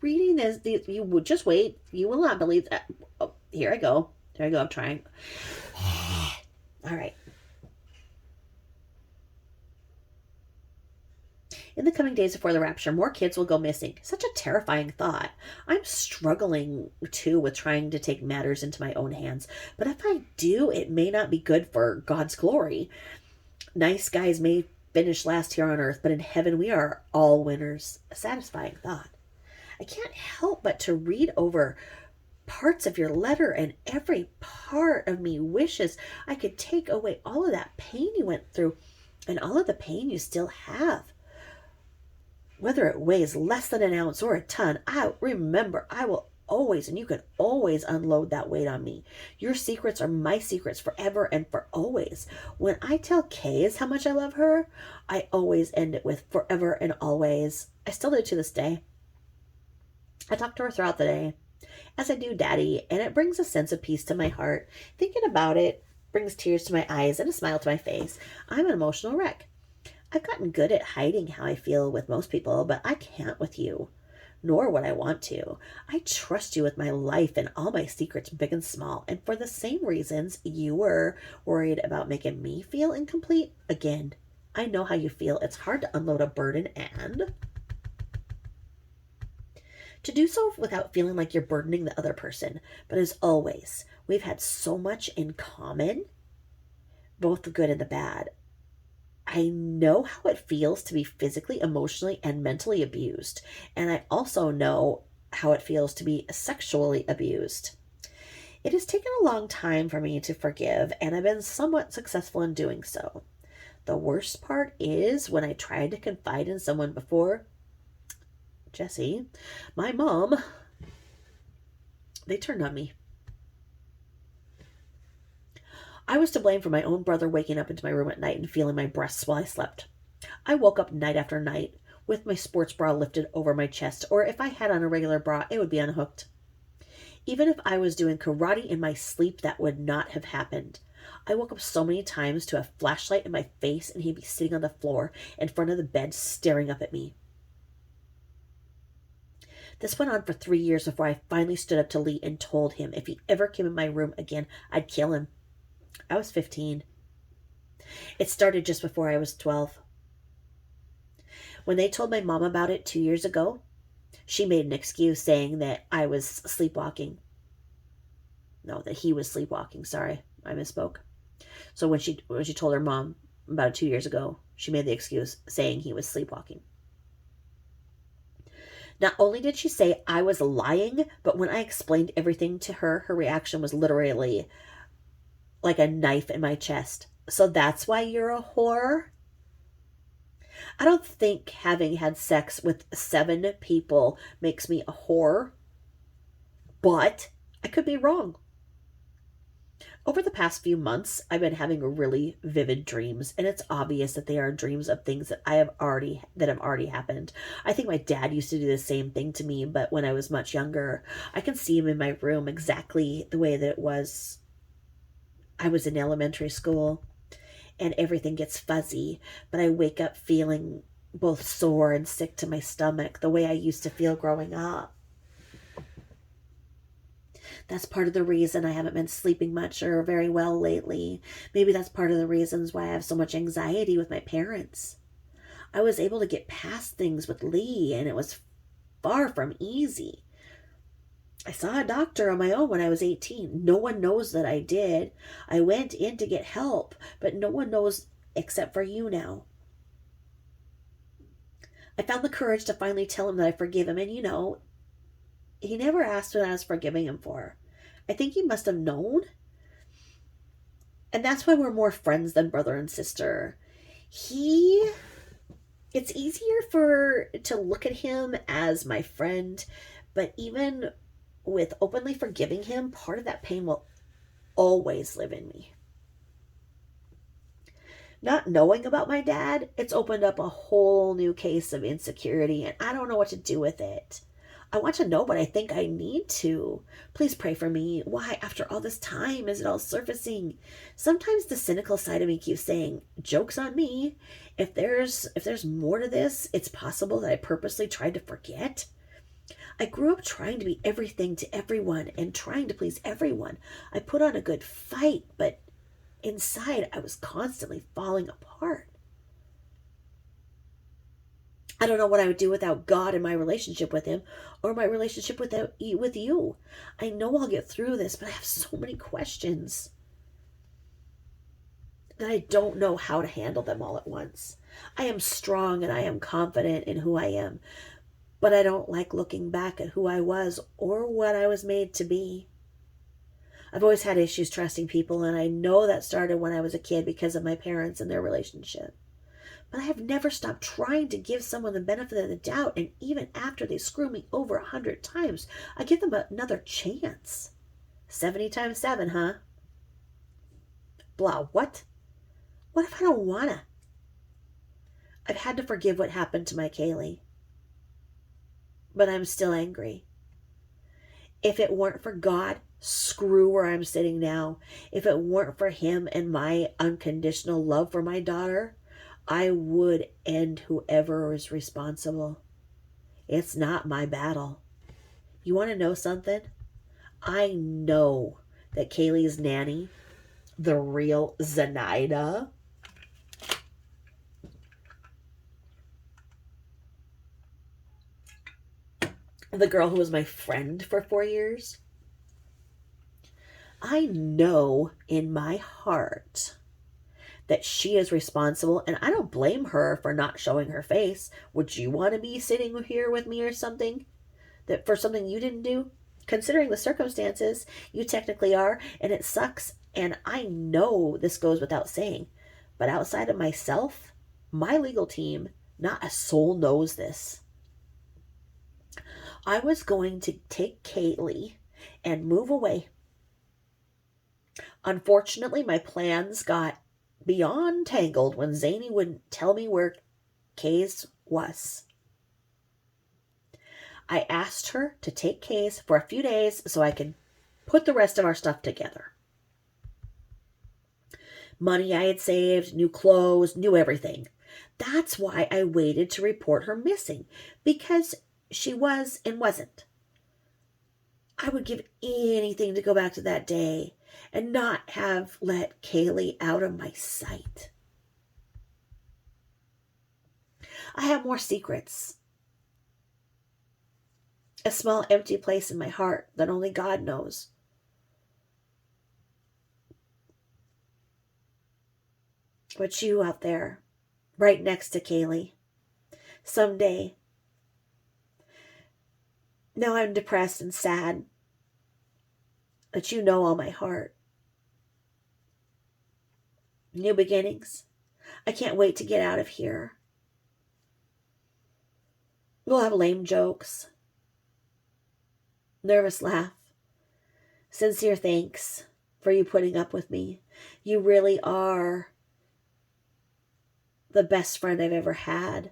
Reading this, you would just wait. You will not believe that. Oh, here I go. There I go. I'm trying. All right. In the coming days before the rapture, more kids will go missing. Such a terrifying thought. I'm struggling, too, with trying to take matters into my own hands. But if I do, it may not be good for God's glory. Nice guys may finish last here on earth, but in heaven we are all winners. A satisfying thought. I can't help but to read over parts of your letter, and every part of me wishes I could take away all of that pain you went through and all of the pain you still have. Whether it weighs less than an ounce or a ton, I will always, and you can always unload that weight on me. Your secrets are my secrets forever and for always. When I tell Kays how much I love her, I always end it with forever and always. I still do to this day. I talk to her throughout the day, as I do Daddy, and it brings a sense of peace to my heart. Thinking about it brings tears to my eyes and a smile to my face. I'm an emotional wreck. I've gotten good at hiding how I feel with most people, but I can't with you, nor would I want to. I trust you with my life and all my secrets, big and small, and for the same reasons you were worried about making me feel incomplete. Again, I know how you feel. It's hard to unload a burden and to do so without feeling like you're burdening the other person. But as always, we've had so much in common, both the good and the bad. I know how it feels to be physically, emotionally, and mentally abused. And I also know how it feels to be sexually abused. It has taken a long time for me to forgive, and I've been somewhat successful in doing so. The worst part is when I tried to confide in someone before, Jesse, my mom, they turned on me. I was to blame for my own brother waking up into my room at night and feeling my breasts while I slept. I woke up night after night with my sports bra lifted over my chest, or if I had on a regular bra, it would be unhooked. Even if I was doing karate in my sleep, that would not have happened. I woke up so many times to a flashlight in my face, and he'd be sitting on the floor in front of the bed staring up at me. This went on for 3 years before I finally stood up to Lee and told him if he ever came in my room again, I'd kill him. I was 15. It started just before I was 12. When they told my mom about it 2 years ago, She made an excuse saying that I was sleepwalking. No, that he was sleepwalking. Sorry, I misspoke. So when she told her mom about 2 years ago, she made the excuse saying he was sleepwalking. Not only did she say I was lying, but when I explained everything to her, her reaction was literally like a knife in my chest. So that's why you're a whore? I don't think having had sex with 7 people makes me a whore, but I could be wrong. Over the past few months, I've been having really vivid dreams, and it's obvious that they are dreams of things that have already happened. I think my dad used to do the same thing to me, but when I was much younger, I can see him in my room exactly the way that it was. I was in elementary school, and everything gets fuzzy, but I wake up feeling both sore and sick to my stomach, the way I used to feel growing up. That's part of the reason I haven't been sleeping much or very well lately. Maybe that's part of the reasons why I have so much anxiety with my parents. I was able to get past things with Lee, and it was far from easy. I saw a doctor on my own when I was 18. No one knows that I did. I went in to get help, but no one knows except for you now. I found the courage to finally tell him that I forgive him, and he never asked what I was forgiving him for. I think he must have known. And that's why we're more friends than brother and sister. It's easier to look at him as my friend, but even with openly forgiving him, part of that pain will always live in me. Not knowing about my dad, it's opened up a whole new case of insecurity, and I don't know what to do with it. I want to know, but I think I need to. Please pray for me. Why, after all this time, is it all surfacing? Sometimes the cynical side of me keeps saying, joke's on me. If there's more to this, it's possible that I purposely tried to forget. I grew up trying to be everything to everyone and trying to please everyone. I put on a good fight, but inside I was constantly falling apart. I don't know what I would do without God and my relationship with him, or my relationship with you. I know I'll get through this, but I have so many questions that I don't know how to handle them all at once. I am strong and I am confident in who I am, but I don't like looking back at who I was or what I was made to be. I've always had issues trusting people, and I know that started when I was a kid because of my parents and their relationship. But I have never stopped trying to give someone the benefit of the doubt, and even after they screw me over 100 times, I give them another chance. 70 times 7, huh? Blah, what? What if I don't wanna? I've had to forgive what happened to my Kaylee, but I'm still angry. If it weren't for God, screw where I'm sitting now. If it weren't for him and my unconditional love for my daughter, I would end whoever is responsible. It's not my battle. You want to know something? I know that Kaylee's nanny, the real Zenaida, the girl who was my friend for 4 years, I know in my heart that she is responsible, and I don't blame her for not showing her face. Would you want to be sitting here with me or something that for something you didn't do? Considering the circumstances, you technically are, and it sucks, and I know this goes without saying, but outside of myself, my legal team, not a soul knows this. I was going to take Kaylee and move away. Unfortunately, my plans got beyond tangled when Zany wouldn't tell me where Kay's was. I asked her to take Kay's for a few days so I could put the rest of our stuff together. Money I had saved, new clothes, new everything. That's why I waited to report her missing, because she was and wasn't. I would give anything to go back to that day and not have let Kaylee out of my sight. I have more secrets. A small empty place in my heart that only God knows. But you out there, right next to Kaylee, someday, now I'm depressed and sad, but you know all my heart. New beginnings. I can't wait to get out of here. We'll have lame jokes, nervous laugh, sincere thanks for you putting up with me. You really are the best friend I've ever had,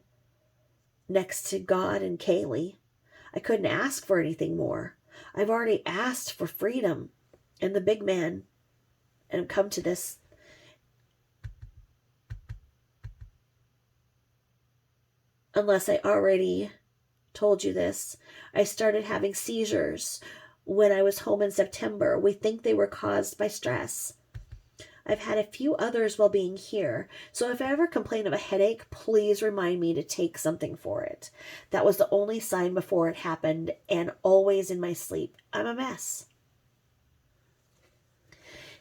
next to God and Kaylee. I couldn't ask for anything more. I've already asked for freedom and the big man, and come to this. Unless I already told you this, I started having seizures when I was home in September. We think they were caused by stress. I've had a few others while being here, so if I ever complain of a headache, please remind me to take something for it. That was the only sign before it happened, and always in my sleep. I'm a mess.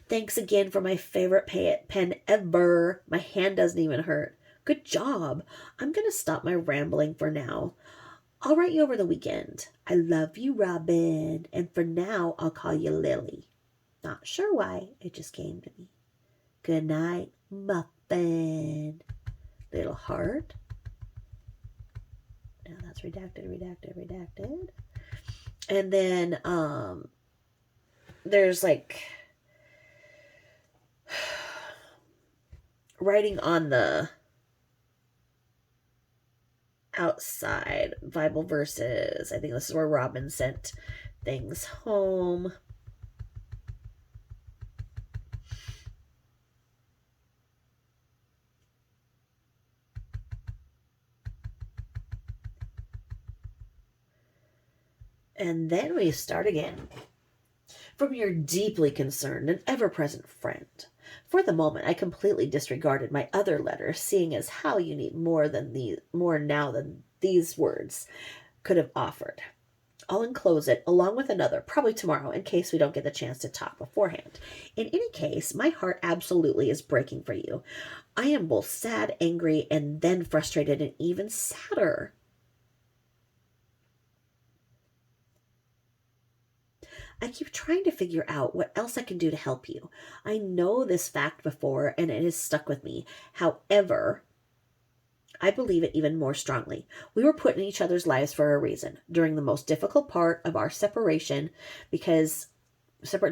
Thanks again for my favorite pen ever. My hand doesn't even hurt. Good job. I'm going to stop my rambling for now. I'll write you over the weekend. I love you, Robyn. And for now, I'll call you Lily. Not sure why. It just came to me. Good night, Muffin. Little heart. Now that's redacted. And then there's like writing on the outside, Bible verses. I think this is where Robyn sent things home. And then we start again. From your deeply concerned and ever-present friend. For the moment, I completely disregarded my other letter, seeing as how you need more now than these words could have offered. I'll enclose it along with another, probably tomorrow, in case we don't get the chance to talk beforehand. In any case, my heart absolutely is breaking for you. I am both sad, angry, and then frustrated, and even sadder. I keep trying to figure out what else I can do to help you. I know this fact before, and it has stuck with me. However, I believe it even more strongly. We were put in each other's lives for a reason during the most difficult part of our separate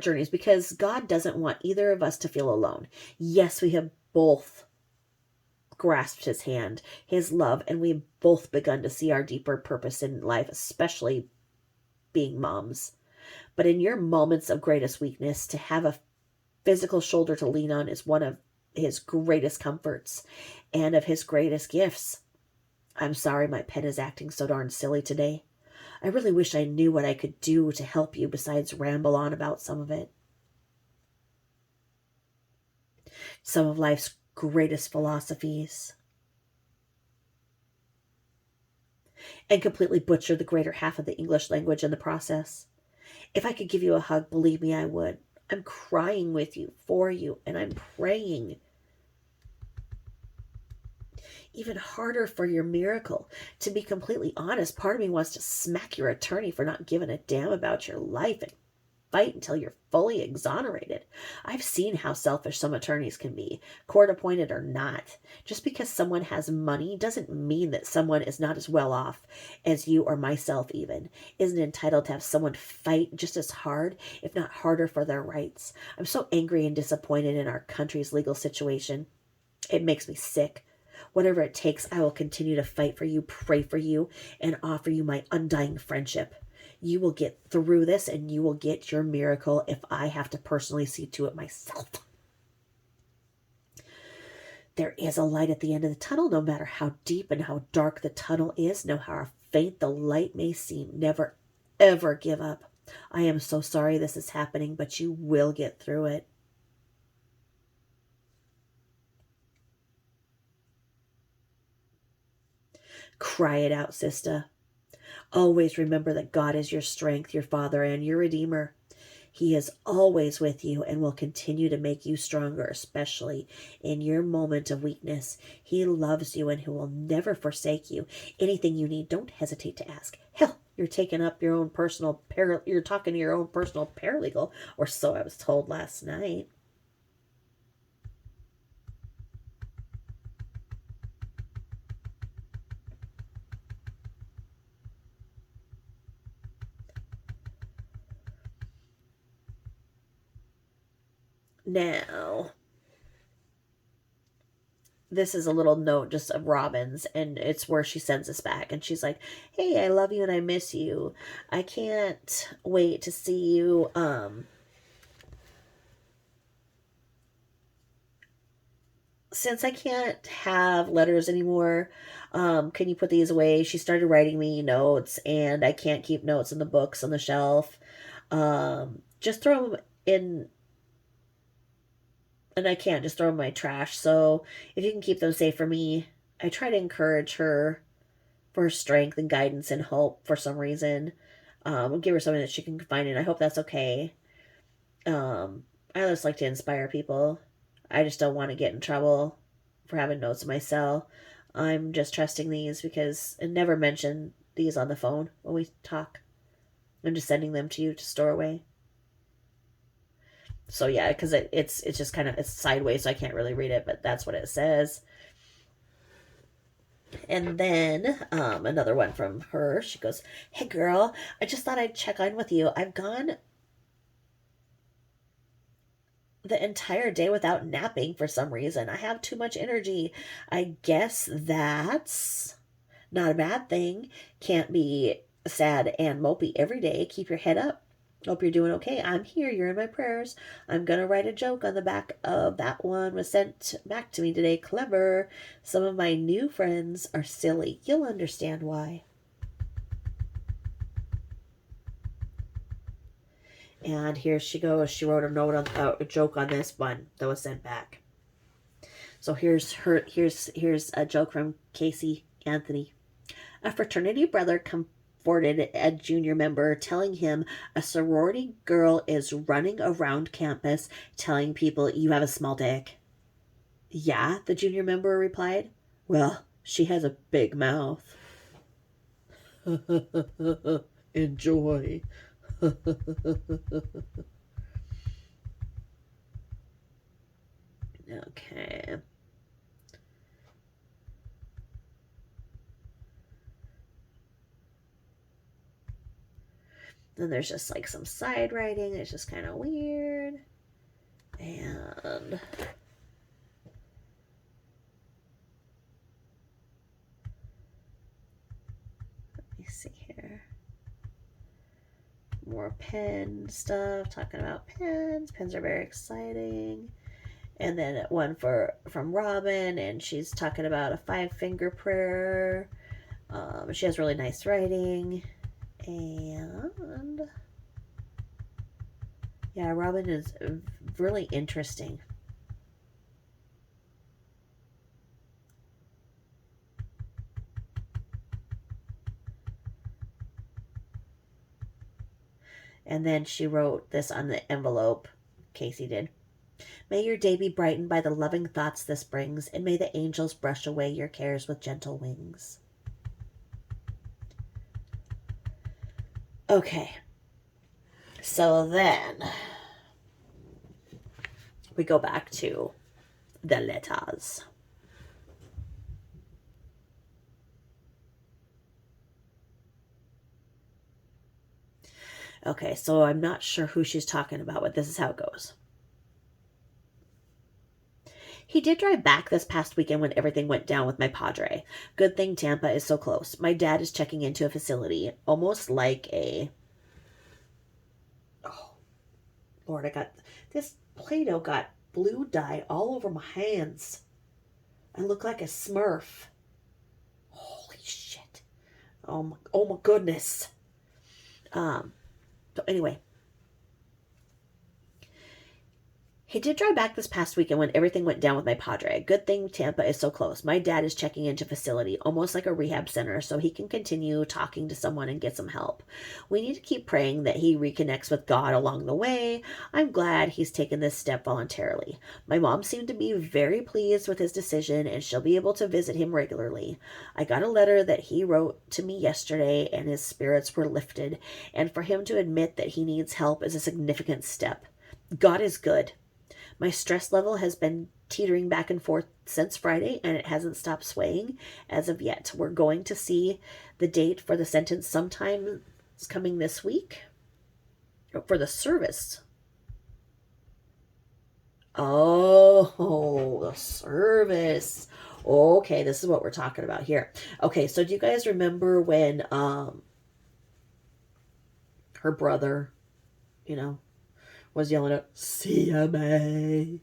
journeys, because God doesn't want either of us to feel alone. Yes, we have both grasped his hand, his love, and we've both begun to see our deeper purpose in life, especially being moms. But in your moments of greatest weakness, to have a physical shoulder to lean on is one of his greatest comforts and of his greatest gifts. I'm sorry my pen is acting so darn silly today. I really wish I knew what I could do to help you besides ramble on about some of it. Some of life's greatest philosophies. And completely butcher the greater half of the English language in the process. If I could give you a hug, believe me, I would. I'm crying with you, for you, and I'm praying even harder for your miracle. To be completely honest, part of me wants to smack your attorney for not giving a damn about your life and fight until you're fully exonerated. I've seen how selfish some attorneys can be, court appointed or not. Just because someone has money doesn't mean that someone is not as well off as you or myself even, isn't entitled to have someone fight just as hard, if not harder, for their rights. I'm so angry and disappointed in our country's legal situation. It makes me sick. Whatever it takes, I will continue to fight for you, pray for you, and offer you my undying friendship. You will get through this, and you will get your miracle if I have to personally see to it myself. There is a light at the end of the tunnel, no matter how deep and how dark the tunnel is, no matter how faint the light may seem. Never, ever give up. I am so sorry this is happening, but you will get through it. Cry it out, sister. Always remember that God is your strength, your Father, and your Redeemer. He is always with you and will continue to make you stronger, especially in your moment of weakness. He loves you and he will never forsake you. Anything you need, don't hesitate to ask. Hell, you're taking up your own personal you're talking to your own personal paralegal, or so I was told last night. Now, this is a little note just of Robyn's, and it's where she sends us back, and she's like, hey, I love you and I miss you. I can't wait to see you. Since I can't have letters anymore, can you put these away? She started writing me notes, and I can't keep notes in the books on the shelf. Just throw them in, and I can't just throw them in my trash. So if you can keep them safe for me, I try to encourage her for her strength and guidance and hope for some reason. Give her something that she can find, and I hope that's okay. I just like to inspire people. I just don't want to get in trouble for having notes in my cell. I'm just trusting these because I never mention these on the phone when we talk. I'm just sending them to you to store away. So yeah, because it's just kind of, it's sideways, so I can't really read it, but that's what it says. And then another one from her. She goes, hey girl, I just thought I'd check on with you. I've gone the entire day without napping for some reason. I have too much energy. I guess that's not a bad thing. Can't be sad and mopey every day. Keep your head up. Hope you're doing okay. I'm here. You're in my prayers. I'm going to write a joke on the back of that one was sent back to me today. Clever. Some of my new friends are silly. You'll understand why. And here she goes. She wrote a note on a joke on this one that was sent back. So here's a joke from Casey Anthony. A fraternity brother comforted a junior member, telling him a sorority girl is running around campus telling people you have a small dick. Yeah, the junior member replied. Well, she has a big mouth. Enjoy. Okay. Then there's just like some side writing. It's just kind of weird. And let me see here. More pen stuff, talking about pens. Pens are very exciting. And then one from Robyn, and she's talking about a 5-finger prayer. She has really nice writing. And yeah, Robyn is really interesting. And then she wrote this on the envelope, Casey did. May your day be brightened by the loving thoughts this brings, and may the angels brush away your cares with gentle wings. Okay. So then we go back to the letters. Okay, so I'm not sure who she's talking about, but this is how it goes. He did drive back this past weekend when everything went down with my padre. Good thing Tampa is so close. My dad is checking into a facility, almost like a... Oh, Lord, I got... This Play-Doh got blue dye all over my hands. I look like a Smurf. Holy shit. Oh my goodness. So anyway, He did drive back this past weekend when everything went down with my padre. Good thing Tampa is so close. My dad is checking into facility, almost like a rehab center, so he can continue talking to someone and get some help. We need to keep praying that he reconnects with God along the way. I'm glad he's taken this step voluntarily. My mom seemed to be very pleased with his decision, and she'll be able to visit him regularly. I got a letter that he wrote to me yesterday, and his spirits were lifted, and for him to admit that he needs help is a significant step. God is good. My stress level has been teetering back and forth since Friday, and it hasn't stopped swaying as of yet. We're going to see the date for the sentence sometime coming this week. For the service. Oh, the service. Okay, this is what we're talking about here. Okay, so do you guys remember when her brother, was yelling at CMA,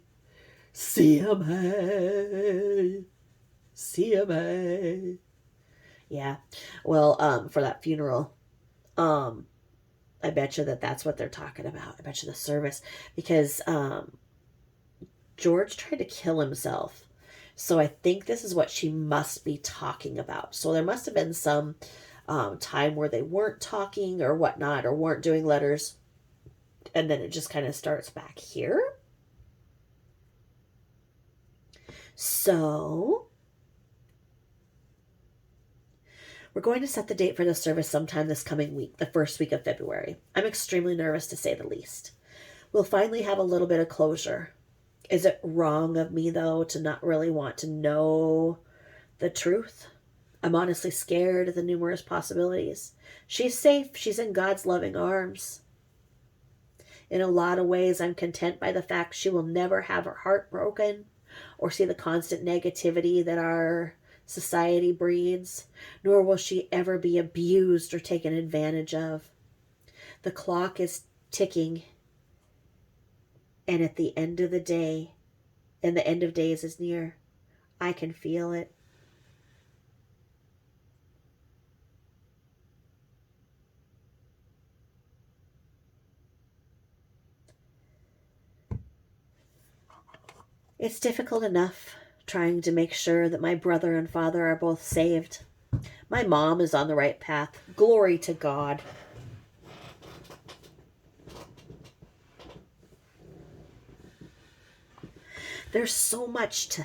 CMA, CMA. Yeah. Well, for that funeral, I bet you that's what they're talking about. I bet you the service, because George tried to kill himself. So I think this is what she must be talking about. So there must have been some time where they weren't talking or whatnot, or weren't doing letters. And then it just kind of starts back here. So we're going to set the date for the service sometime this coming week, the first week of February. I'm extremely nervous, to say the least. We'll finally have a little bit of closure. Is it wrong of me, though, to not really want to know the truth? I'm honestly scared of the numerous possibilities. She's safe. She's in God's loving arms. In a lot of ways, I'm content by the fact she will never have her heart broken or see the constant negativity that our society breeds, nor will she ever be abused or taken advantage of. The clock is ticking, and at the end of the day, and the end of days is near. I can feel it. It's difficult enough trying to make sure that my brother and father are both saved. My mom is on the right path. Glory to God. There's so much to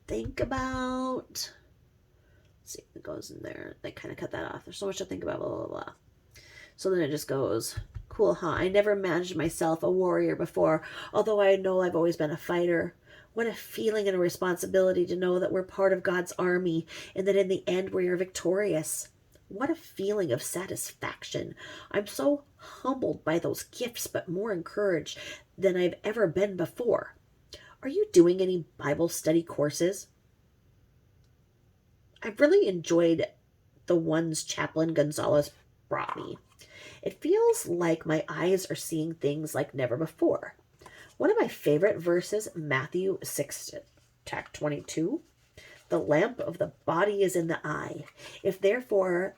think about. Let's see if it goes in there. They kind of cut that off. There's so much to think about, blah, blah, blah. So then it just goes, cool, huh? I never imagined myself a warrior before, although I know I've always been a fighter. What a feeling and a responsibility to know that we're part of God's army and that in the end we are victorious. What a feeling of satisfaction. I'm so humbled by those gifts, but more encouraged than I've ever been before. Are you doing any Bible study courses? I've really enjoyed the ones Chaplain Gonzalez brought me. It feels like my eyes are seeing things like never before. One of my favorite verses, Matthew 6:22. The lamp of the body is in the eye. If therefore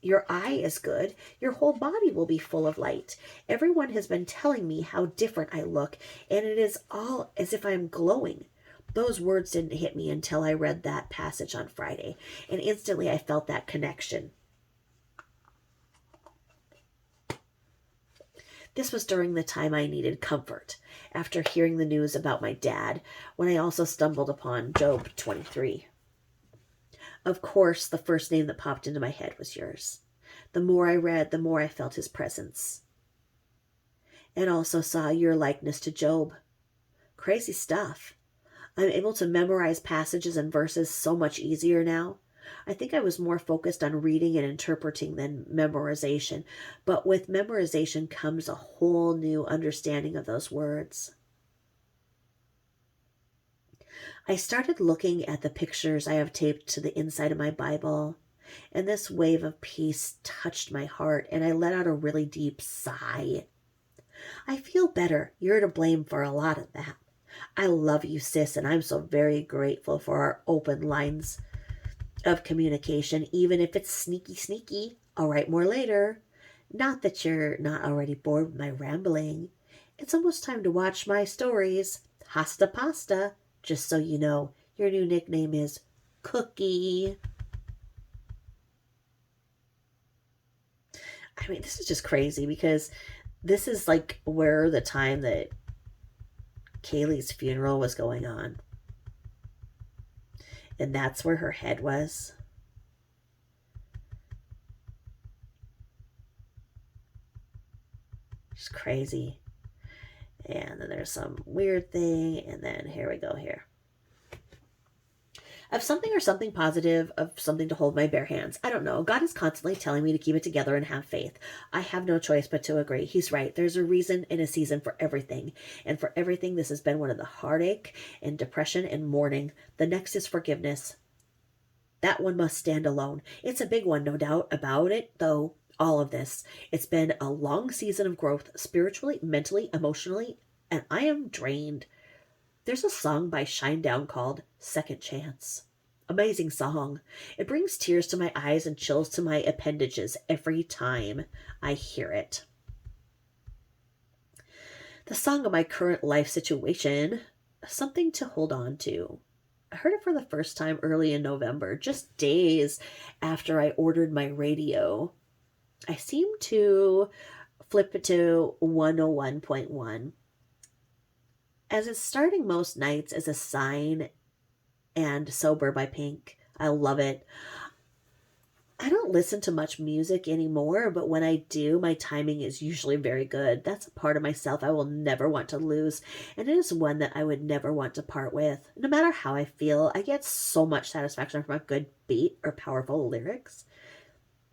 your eye is good, your whole body will be full of light. Everyone has been telling me how different I look, and it is all as if I am glowing. Those words didn't hit me until I read that passage on Friday, and instantly I felt that connection. This was during the time I needed comfort, after hearing the news about my dad, when I also stumbled upon Job 23. Of course, the first name that popped into my head was yours. The more I read, the more I felt his presence. And also saw your likeness to Job. Crazy stuff. I'm able to memorize passages and verses so much easier now. I think I was more focused on reading and interpreting than memorization, but with memorization comes a whole new understanding of those words. I started looking at the pictures I have taped to the inside of my Bible, and this wave of peace touched my heart, and I let out a really deep sigh. I feel better. You're to blame for a lot of that. I love you, sis, and I'm so very grateful for our open lines of communication, even if it's sneaky. I'll write more later. Not that you're not already bored with my rambling. It's almost time to watch my stories. Hasta pasta. Just so you know, your new nickname is Cookie. I mean, this is just crazy because this is like where the time that Kaylee's funeral was going on. And that's where her head was. It's crazy. And then there's some weird thing. And then here we go here. Of something or something positive, of something to hold my bare hands. I don't know. God is constantly telling me to keep it together and have faith. I have no choice but to agree. He's right. There's a reason and a season for everything. And for everything, this has been one of the heartache and depression and mourning. The next is forgiveness. That one must stand alone. It's a big one, no doubt about it, though. All of this. It's been a long season of growth, spiritually, mentally, emotionally, and I am drained. There's a song by Shinedown called Second Chance. Amazing song. It brings tears to my eyes and chills to my appendages every time I hear it. The song of my current life situation, something to hold on to. I heard it for the first time early in November, just days after I ordered my radio. I seem to flip it to 101.1. As it's starting most nights as a sign and Sober by Pink. I love it. I don't listen to much music anymore, but when I do, my timing is usually very good. That's a part of myself I will never want to lose, and it is one that I would never want to part with. No matter how I feel, I get so much satisfaction from a good beat or powerful lyrics.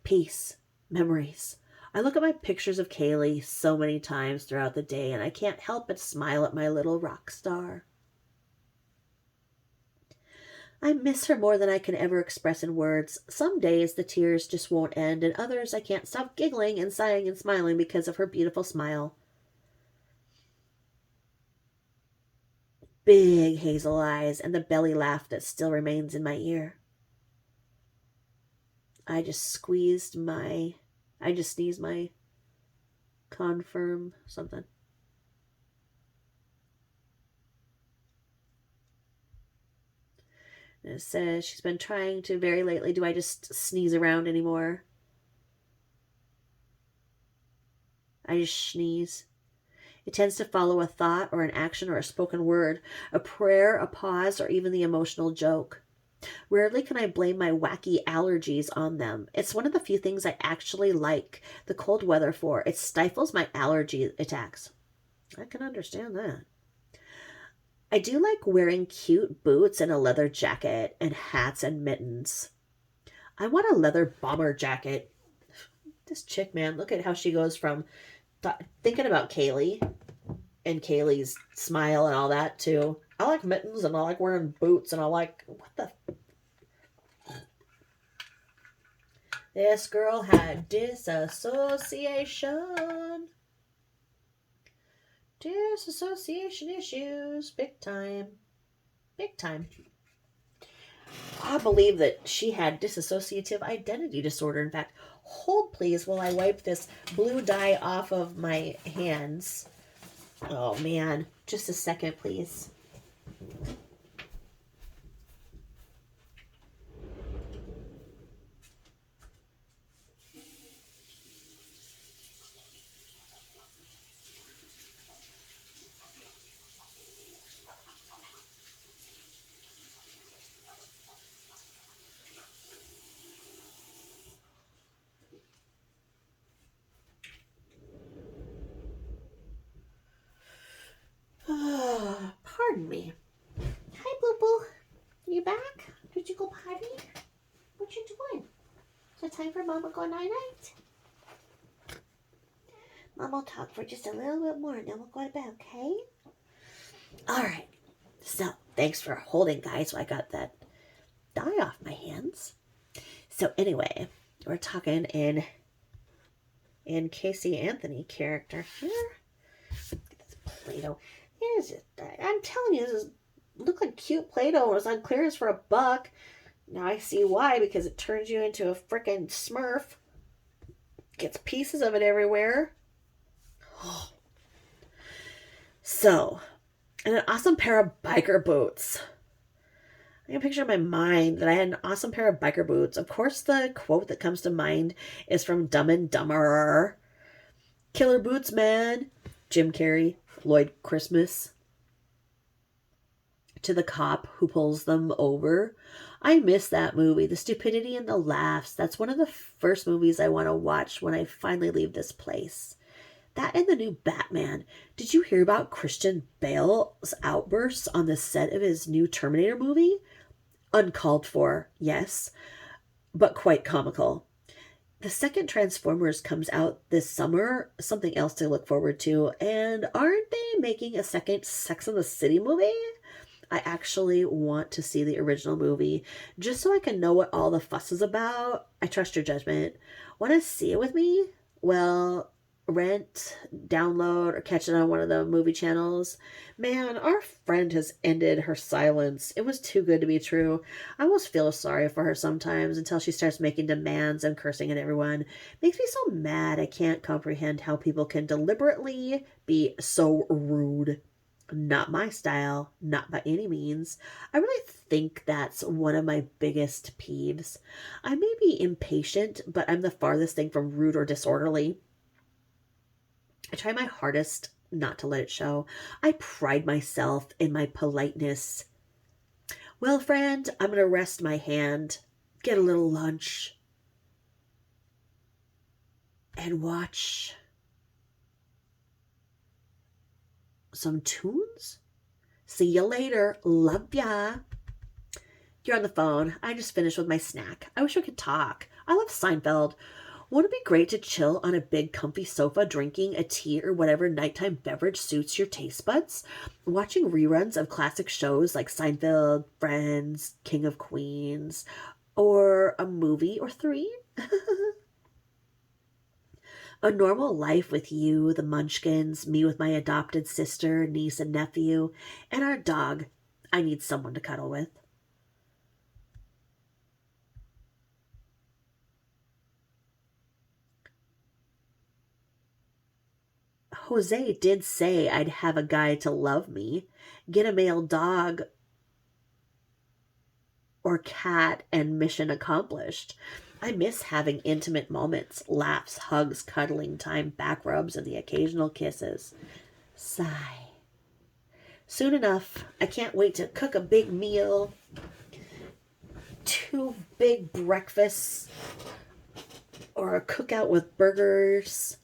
Peace. Memories. I look at my pictures of Kaylee so many times throughout the day, and I can't help but smile at my little rock star. I miss her more than I can ever express in words. Some days the tears just won't end, and others I can't stop giggling and sighing and smiling because of her beautiful smile. Big hazel eyes and the belly laugh that still remains in my ear. I just sneezed my confirm something. And it says she's been trying to very lately. Do I just sneeze around anymore? I just sneeze. It tends to follow a thought or an action or a spoken word, a prayer, a pause, or even the emotional joke. Rarely can I blame my wacky allergies on them. It's one of the few things I actually like the cold weather for. It stifles my allergy attacks. I can understand that. I do like wearing cute boots and a leather jacket and hats and mittens. I want a leather bomber jacket. This chick, man, look at how she goes from thinking about Kaylee and Kaylee's smile and all that to I like mittens and I like wearing boots and I like what the this girl had disassociation. Disassociation issues. Big time. Big time. I believe that she had dissociative identity disorder. In fact, hold please while I wipe this blue dye off of my hands. Oh man, just a second please. Pardon me. Hi, Boo Boo. You back? Did you go potty? What you doing? Is it time for Mama go night-night? Mom will talk for just a little bit more and then we'll go to bed, okay? Alright. So, thanks for holding, guys, while I got that dye off my hands. So, anyway, we're talking in Casey Anthony character here. This Play-Doh. I'm telling you, this look like cute Play-Doh. It was on clearance for $1. Now I see why, because it turns you into a frickin' Smurf. Gets pieces of it everywhere. So, and an awesome pair of biker boots. I can picture in my mind that I had an awesome pair of biker boots. Of course, the quote that comes to mind is from Dumb and Dumber. Killer boots, man. Jim Carrey, Lloyd Christmas. To the cop who pulls them over. I miss that movie. The stupidity and the laughs. That's one of the first movies I want to watch when I finally leave this place. That and the new Batman. Did you hear about Christian Bale's outbursts on the set of his new Terminator movie? Uncalled for, yes, but quite comical. The second Transformers comes out this summer, something else to look forward to. And aren't they making a second Sex and the City movie? I actually want to see the original movie just so I can know what all the fuss is about. I trust your judgment. Want to see it with me? Well, rent, download, or catch it on one of the movie channels. Man, our friend has ended her silence. It was too good to be true. I almost feel sorry for her sometimes until she starts making demands and cursing at everyone. Makes me so mad I can't comprehend how people can deliberately be so rude. Not my style, not by any means. I really think that's one of my biggest peeves. I may be impatient, but I'm the farthest thing from rude or disorderly. I try my hardest not to let it show. I pride myself in my politeness. Well, friend, I'm going to rest my hand, get a little lunch, and watch some tunes. See you later. Love ya. You're on the phone. I just finished with my snack. I wish we could talk. I love Seinfeld. Wouldn't it be great to chill on a big comfy sofa drinking a tea or whatever nighttime beverage suits your taste buds? Watching reruns of classic shows like Seinfeld, Friends, King of Queens, or a movie or three? A normal life with you, the Munchkins, me with my adopted sister, niece, and nephew, and our dog. I need someone to cuddle with. Jose did say I'd have a guy to love me, get a male dog or cat, and mission accomplished. I miss having intimate moments, laughs, hugs, cuddling time, back rubs, and the occasional kisses. Sigh. Soon enough. I can't wait to cook a big meal. 2 big breakfasts. Or a cookout with burgers,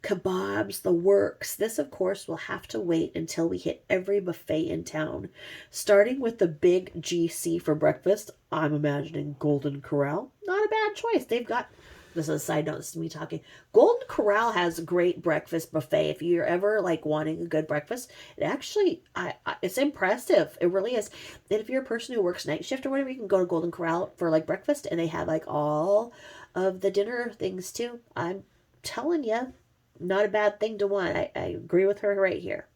kebabs, the works. This, of course, will have to wait until we hit every buffet in town. Starting with the big GC for breakfast, I'm imagining Golden Corral. Not a bad choice. They've got, this is a side note, this is me talking. Golden Corral has a great breakfast buffet. If you're ever like wanting a good breakfast, it actually, it's impressive. It really is. And if you're a person who works night shift or whatever, you can go to Golden Corral for like breakfast, and they have like all of the dinner things too. I'm telling you. Not a bad thing to want. I agree with her right here.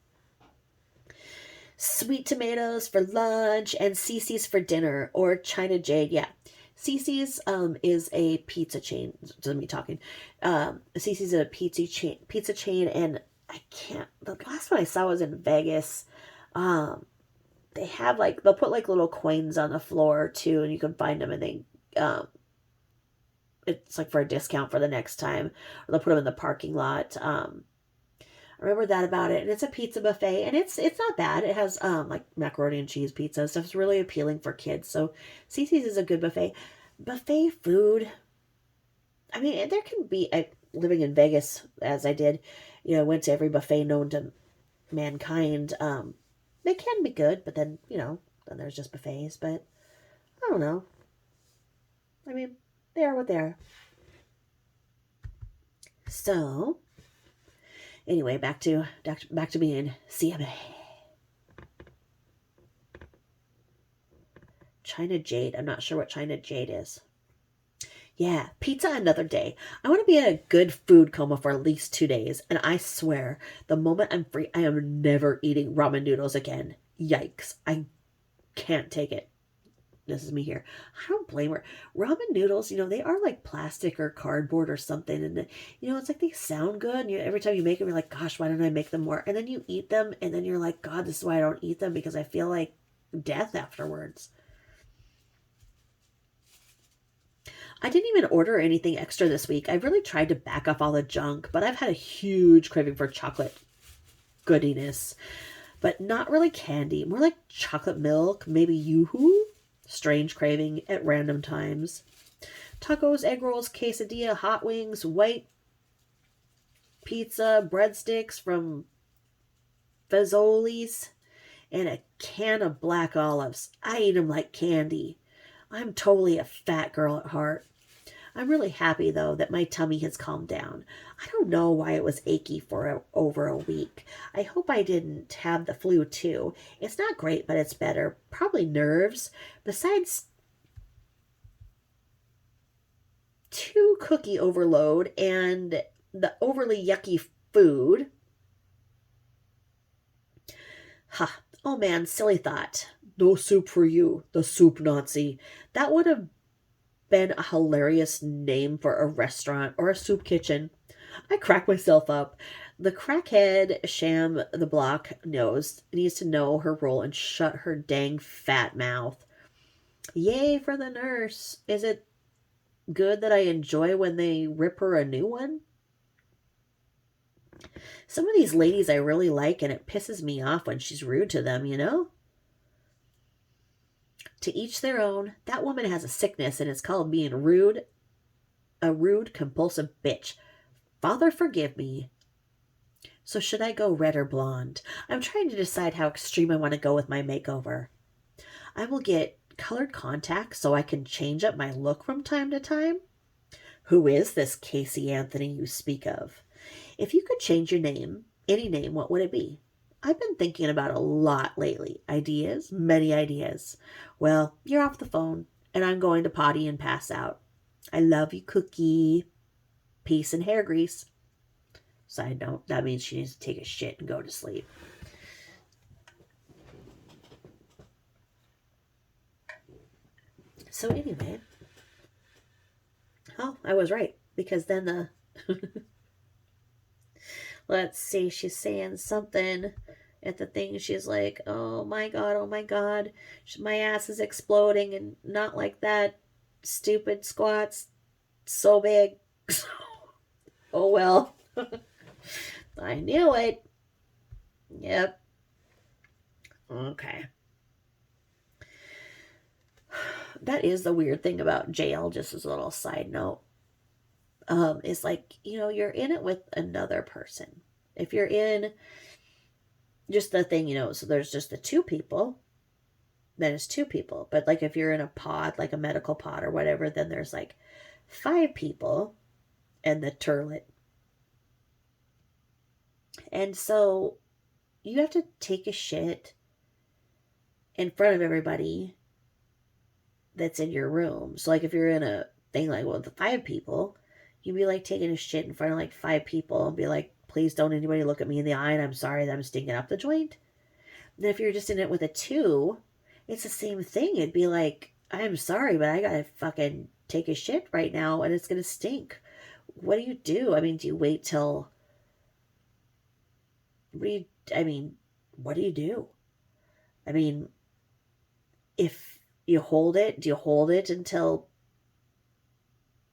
Sweet tomatoes for lunch and Cece's for dinner, or China Jade. Yeah, Cece's is a pizza chain. To me talking. Cece's is a pizza chain, and I can't. The last one I saw was in Vegas. They have like they'll put like little coins on the floor too, and you can find them, and they it's like for a discount for the next time. Or they'll put them in the parking lot. I remember that about it. And it's a pizza buffet, and it's not bad. It has like macaroni and cheese pizza and stuff. It's really appealing for kids. So Cece's is a good buffet. Buffet food. I mean, there can be living in Vegas as I did. You know, went to every buffet known to mankind. They can be good, but then then there's just buffets. But I don't know. I mean, they are what they are. So, anyway, back to being CMA. China Jade. I'm not sure what China Jade is. Yeah, pizza another day. I want to be in a good food coma for at least 2 days, and I swear, the moment I'm free, I am never eating ramen noodles again. Yikes. I can't take it. this is me here. I don't blame her. Ramen noodles, they are like plastic or cardboard or something. And, it's like they sound good. And every time you make them, you're like, gosh, why don't I make them more? And then you eat them. And then you're like, God, this is why I don't eat them, because I feel like death afterwards. I didn't even order anything extra this week. I really tried to back off all the junk, but I've had a huge craving for chocolate goodiness. But not really candy. More like chocolate milk, maybe Yoo-hoo. Strange craving at random times. Tacos, egg rolls, quesadilla, hot wings, white pizza, breadsticks from Fazoli's, and a can of black olives. I eat them like candy. I'm totally a fat girl at heart. I'm really happy, though, that my tummy has calmed down. I don't know why it was achy for over a week. I hope I didn't have the flu, too. It's not great, but it's better. Probably nerves. Besides 2 cookie overload and the overly yucky food. Ha. Oh, man, silly thought. No soup for you, the soup Nazi. That would have been a hilarious name for a restaurant or a soup kitchen. I crack myself up. The crackhead Sham the Block needs to know her role and shut her dang fat mouth. Yay for the nurse. Is it good that I enjoy when they rip her a new one? Some of these ladies I really like, and it pisses me off when she's rude to them, To each their own. That woman has a sickness, and it's called being rude. A rude, compulsive bitch. Father, forgive me. So should I go red or blonde? I'm trying to decide how extreme I want to go with my makeover. I will get colored contacts so I can change up my look from time to time. Who is this Casey Anthony you speak of? If you could change your name, any name, what would it be? I've been thinking about a lot lately. Ideas? Many ideas. Well, you're off the phone, and I'm going to potty and pass out. I love you, Cookie. Peace and hair grease. Side note, that means she needs to take a shit and go to sleep. So anyway. Oh, I was right. Because then the... Let's see, she's saying something at the thing. She's like, oh my God, my ass is exploding, and not like that. Stupid squats, so big. Oh well. I knew it. Yep. Okay. That is the weird thing about jail, just as a little side note. Is like, you're in it with another person. If you're in just the thing, so there's just the 2 people, then it's 2 people. But like if you're in a pod, like a medical pod or whatever, then there's like 5 people and the turlet. And so you have to take a shit in front of everybody that's in your room. So like if you're in a thing like with the 5 people, you'd be like taking a shit in front of like 5 people and be like, please don't anybody look at me in the eye, and I'm sorry that I'm stinking up the joint. And if you're just in it with a 2, it's the same thing. It'd be like, I'm sorry, but I gotta fucking take a shit right now, and it's gonna stink. What do you do? I mean, do you wait till... what do you do? I mean, if you hold it, do you hold it until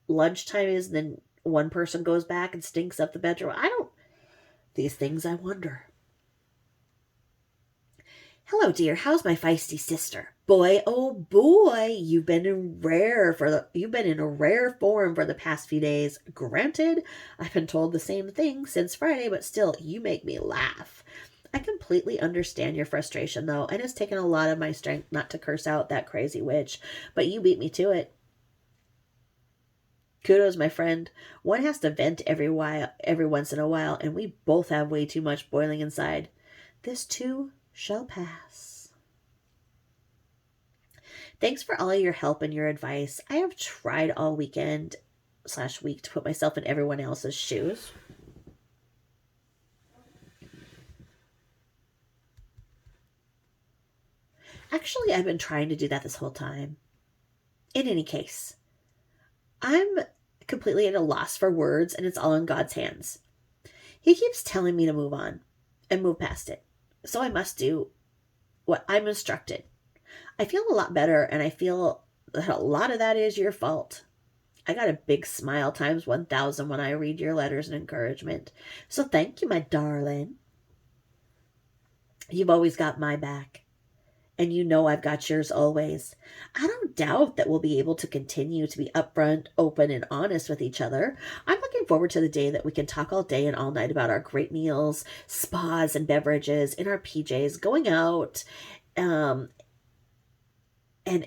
lunchtime is, and then one person goes back and stinks up the bedroom? These things I wonder. Hello, dear. How's my feisty sister? Boy, oh boy, you've been in a rare form for the past few days. Granted, I've been told the same thing since Friday, but still, you make me laugh. I completely understand your frustration, though, and it's taken a lot of my strength not to curse out that crazy witch, but you beat me to it. Kudos, my friend. One has to vent every once in a while, and we both have way too much boiling inside. This too shall pass. Thanks for all your help and your advice. I have tried all weekend/week to put myself in everyone else's shoes. Actually, I've been trying to do that this whole time. In any case, I'm completely at a loss for words, and it's all in God's hands. He keeps telling me to move on and move past it. So I must do what I'm instructed. I feel a lot better, and I feel that a lot of that is your fault. I got a big smile times 1,000 when I read your letters and encouragement. So thank you, my darling. You've always got my back. And you know I've got yours always. I don't doubt that we'll be able to continue to be upfront, open, and honest with each other. I'm looking forward to the day that we can talk all day and all night about our great meals, spas and beverages, in our PJs, going out, and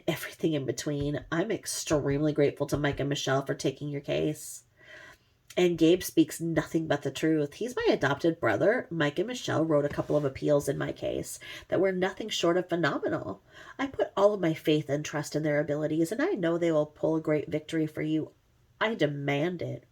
everything in between. I'm extremely grateful to Mike and Michelle for taking your case. And Gabe speaks nothing but the truth. He's my adopted brother. Mike and Michelle wrote a couple of appeals in my case that were nothing short of phenomenal. I put all of my faith and trust in their abilities, and I know they will pull a great victory for you. I demand it.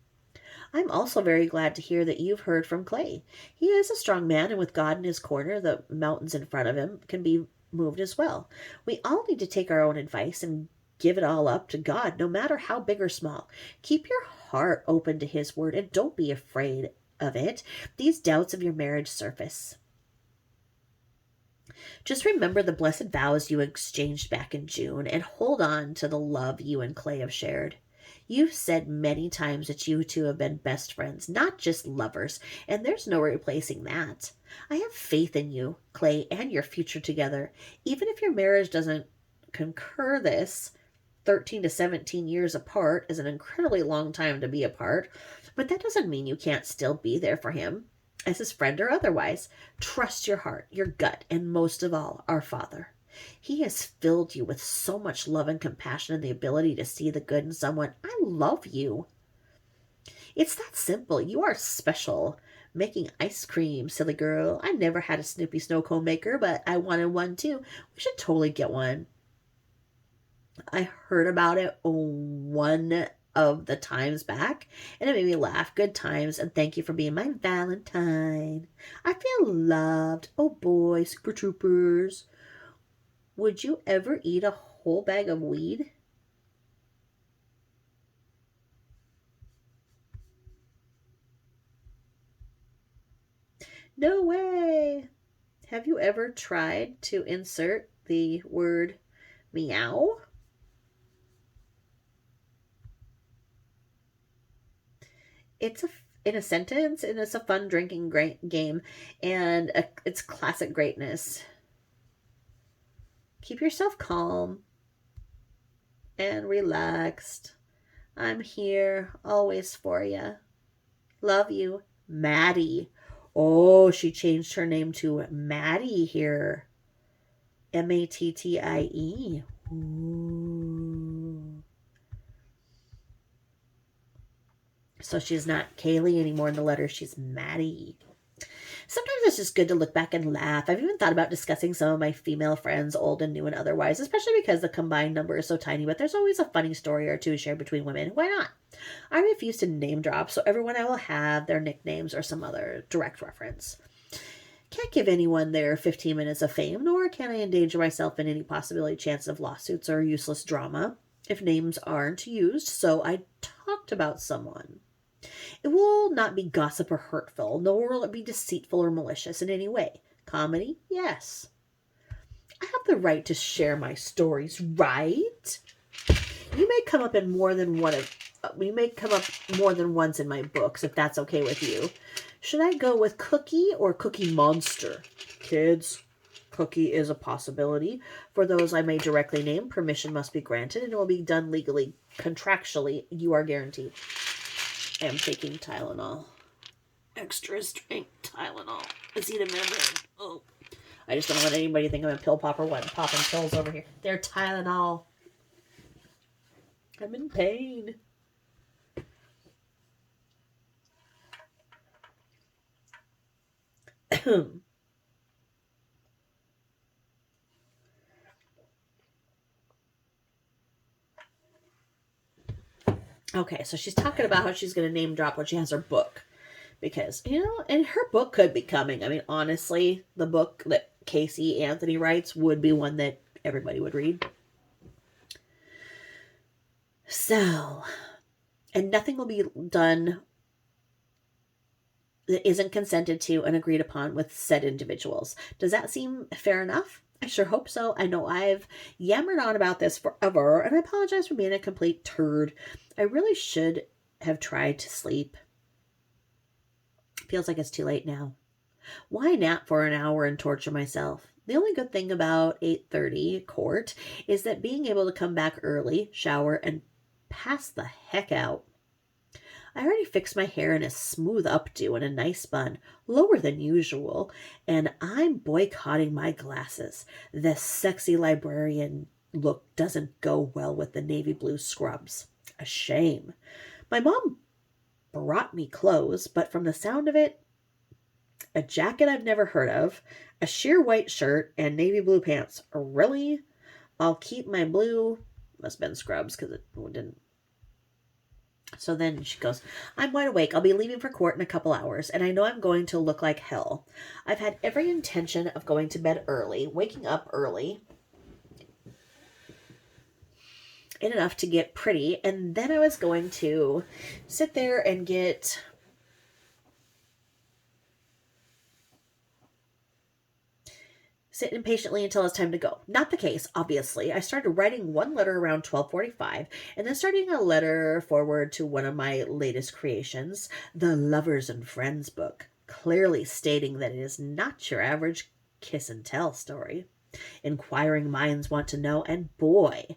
I'm also very glad to hear that you've heard from Clay. He is a strong man, and with God in his corner, the mountains in front of him can be moved as well. We all need to take our own advice and give it all up to God, no matter how big or small. Keep your heart open to his word and don't be afraid of it. These doubts of your marriage surface. Just remember the blessed vows you exchanged back in June and hold on to the love you and Clay have shared. You've said many times that you two have been best friends, not just lovers, and there's no replacing that. I have faith in you, Clay, and your future together. Even if your marriage doesn't concur this, 13 to 17 years apart is an incredibly long time to be apart, but that doesn't mean you can't still be there for him, as his friend or otherwise. Trust your heart, your gut, and most of all, our Father. He has filled you with so much love and compassion and the ability to see the good in someone. I love you. It's that simple. You are special. Making ice cream, silly girl. I never had a Snoopy snow cone maker, but I wanted one too. We should totally get one. I heard about it one of the times back, and it made me laugh. Good times, and thank you for being my Valentine. I feel loved. Oh boy, Super Troopers. Would you ever eat a whole bag of weed? No way. Have you ever tried to insert the word meow? It's in a sentence, and it's a fun drinking game, and it's classic greatness. Keep yourself calm and relaxed. I'm here always for you. Love you, Maddie. Oh, she changed her name to Maddie here. Mattie. Ooh. So she's not Kaylee anymore in the letter. She's Maddie. Sometimes it's just good to look back and laugh. I've even thought about discussing some of my female friends, old and new and otherwise, especially because the combined number is so tiny, but there's always a funny story or two shared between women. Why not? I refuse to name drop, so everyone I will have their nicknames or some other direct reference. Can't give anyone their 15 minutes of fame, nor can I endanger myself in any possibility chance of lawsuits or useless drama if names aren't used, so I talked about someone. It will not be gossip or hurtful, nor will it be deceitful or malicious in any way. Comedy? Yes. I have the right to share my stories, right? You may come up in more than one of we may come up more than once in my books, if that's okay with you. Should I go with Cookie or Cookie Monster? Kids, Cookie is a possibility. For those I may directly name, permission must be granted, and it will be done legally, contractually. You are guaranteed. I am taking Tylenol. Extra strength Tylenol. Acetaminophen. Oh. I just don't want anybody to think I'm a pill popper when I'm popping pills over here. They're Tylenol. I'm in pain. Okay, so she's talking about how she's going to name drop when she has her book. Because, and her book could be coming. I mean, honestly, the book that Casey Anthony writes would be one that everybody would read. So, and nothing will be done that isn't consented to and agreed upon with said individuals. Does that seem fair enough? I sure hope so. I know I've yammered on about this forever, and I apologize for being a complete turd. I really should have tried to sleep. Feels like it's too late now. Why nap for an hour and torture myself? The only good thing about 8:30 court is that being able to come back early, shower, and pass the heck out. I already fixed my hair in a smooth updo and a nice bun, lower than usual, and I'm boycotting my glasses. The sexy librarian look doesn't go well with the navy blue scrubs. A shame. My mom brought me clothes, but from the sound of it, a jacket I've never heard of, a sheer white shirt, and navy blue pants. Really? I'll keep my blue... Must have been scrubs because it didn't... So then she goes, I'm wide awake. I'll be leaving for court in a couple hours, and I know I'm going to look like hell. I've had every intention of going to bed early, waking up early, in enough to get pretty, and then I was going to sit there and sit impatiently until it's time to go. Not the case, obviously. I started writing one letter around 12:45, and then starting a letter forward to one of my latest creations, the Lovers and Friends book, clearly stating that it is not your average kiss and tell story. Inquiring minds want to know, and boy,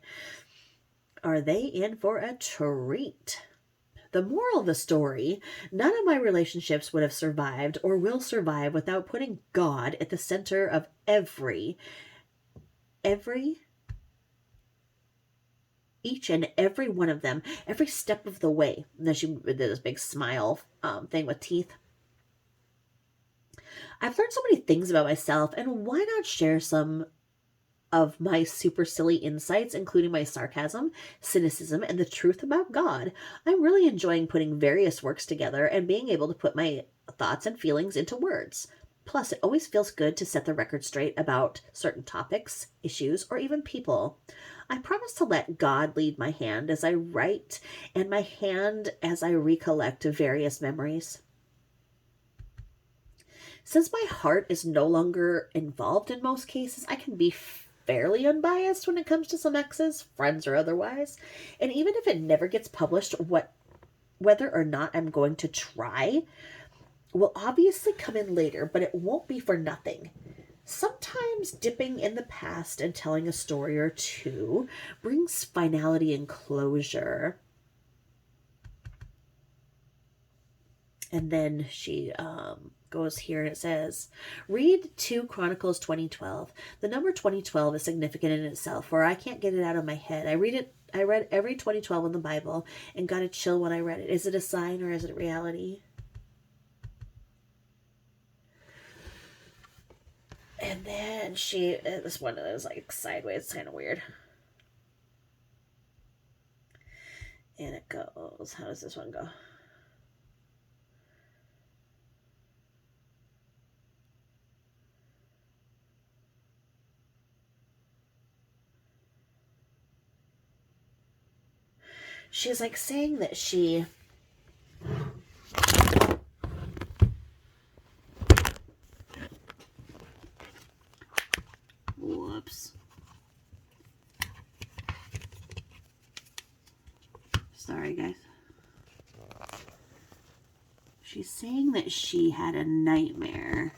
are they in for a treat. The moral of the story, none of my relationships would have survived or will survive without putting God at the center of each and every one of them, every step of the way. And then she did this big smile thing with teeth. I've learned so many things about myself, and why not share some of my super silly insights, including my sarcasm, cynicism, and the truth about God. I'm really enjoying putting various works together and being able to put my thoughts and feelings into words. Plus, it always feels good to set the record straight about certain topics, issues, or even people. I promise to let God lead my hand as I write and my hand as I recollect various memories. Since my heart is no longer involved in most cases, I can be fairly unbiased when it comes to some exes, friends or otherwise. And even if it never gets published, whether or not I'm going to try will obviously come in later, but it won't be for nothing. Sometimes dipping in the past and telling a story or two brings finality and closure. And then she goes here and it says, read 2 Chronicles 20:12. The number 2012 is significant in itself, for I can't get it out of my head. I read every 2012 in the Bible and got a chill when I read it. Is it a sign or is it reality? And then this one is like sideways, it's kind of weird. And it goes, how does this one go? She's like saying that she whoops. Sorry, guys. She's saying that she had a nightmare.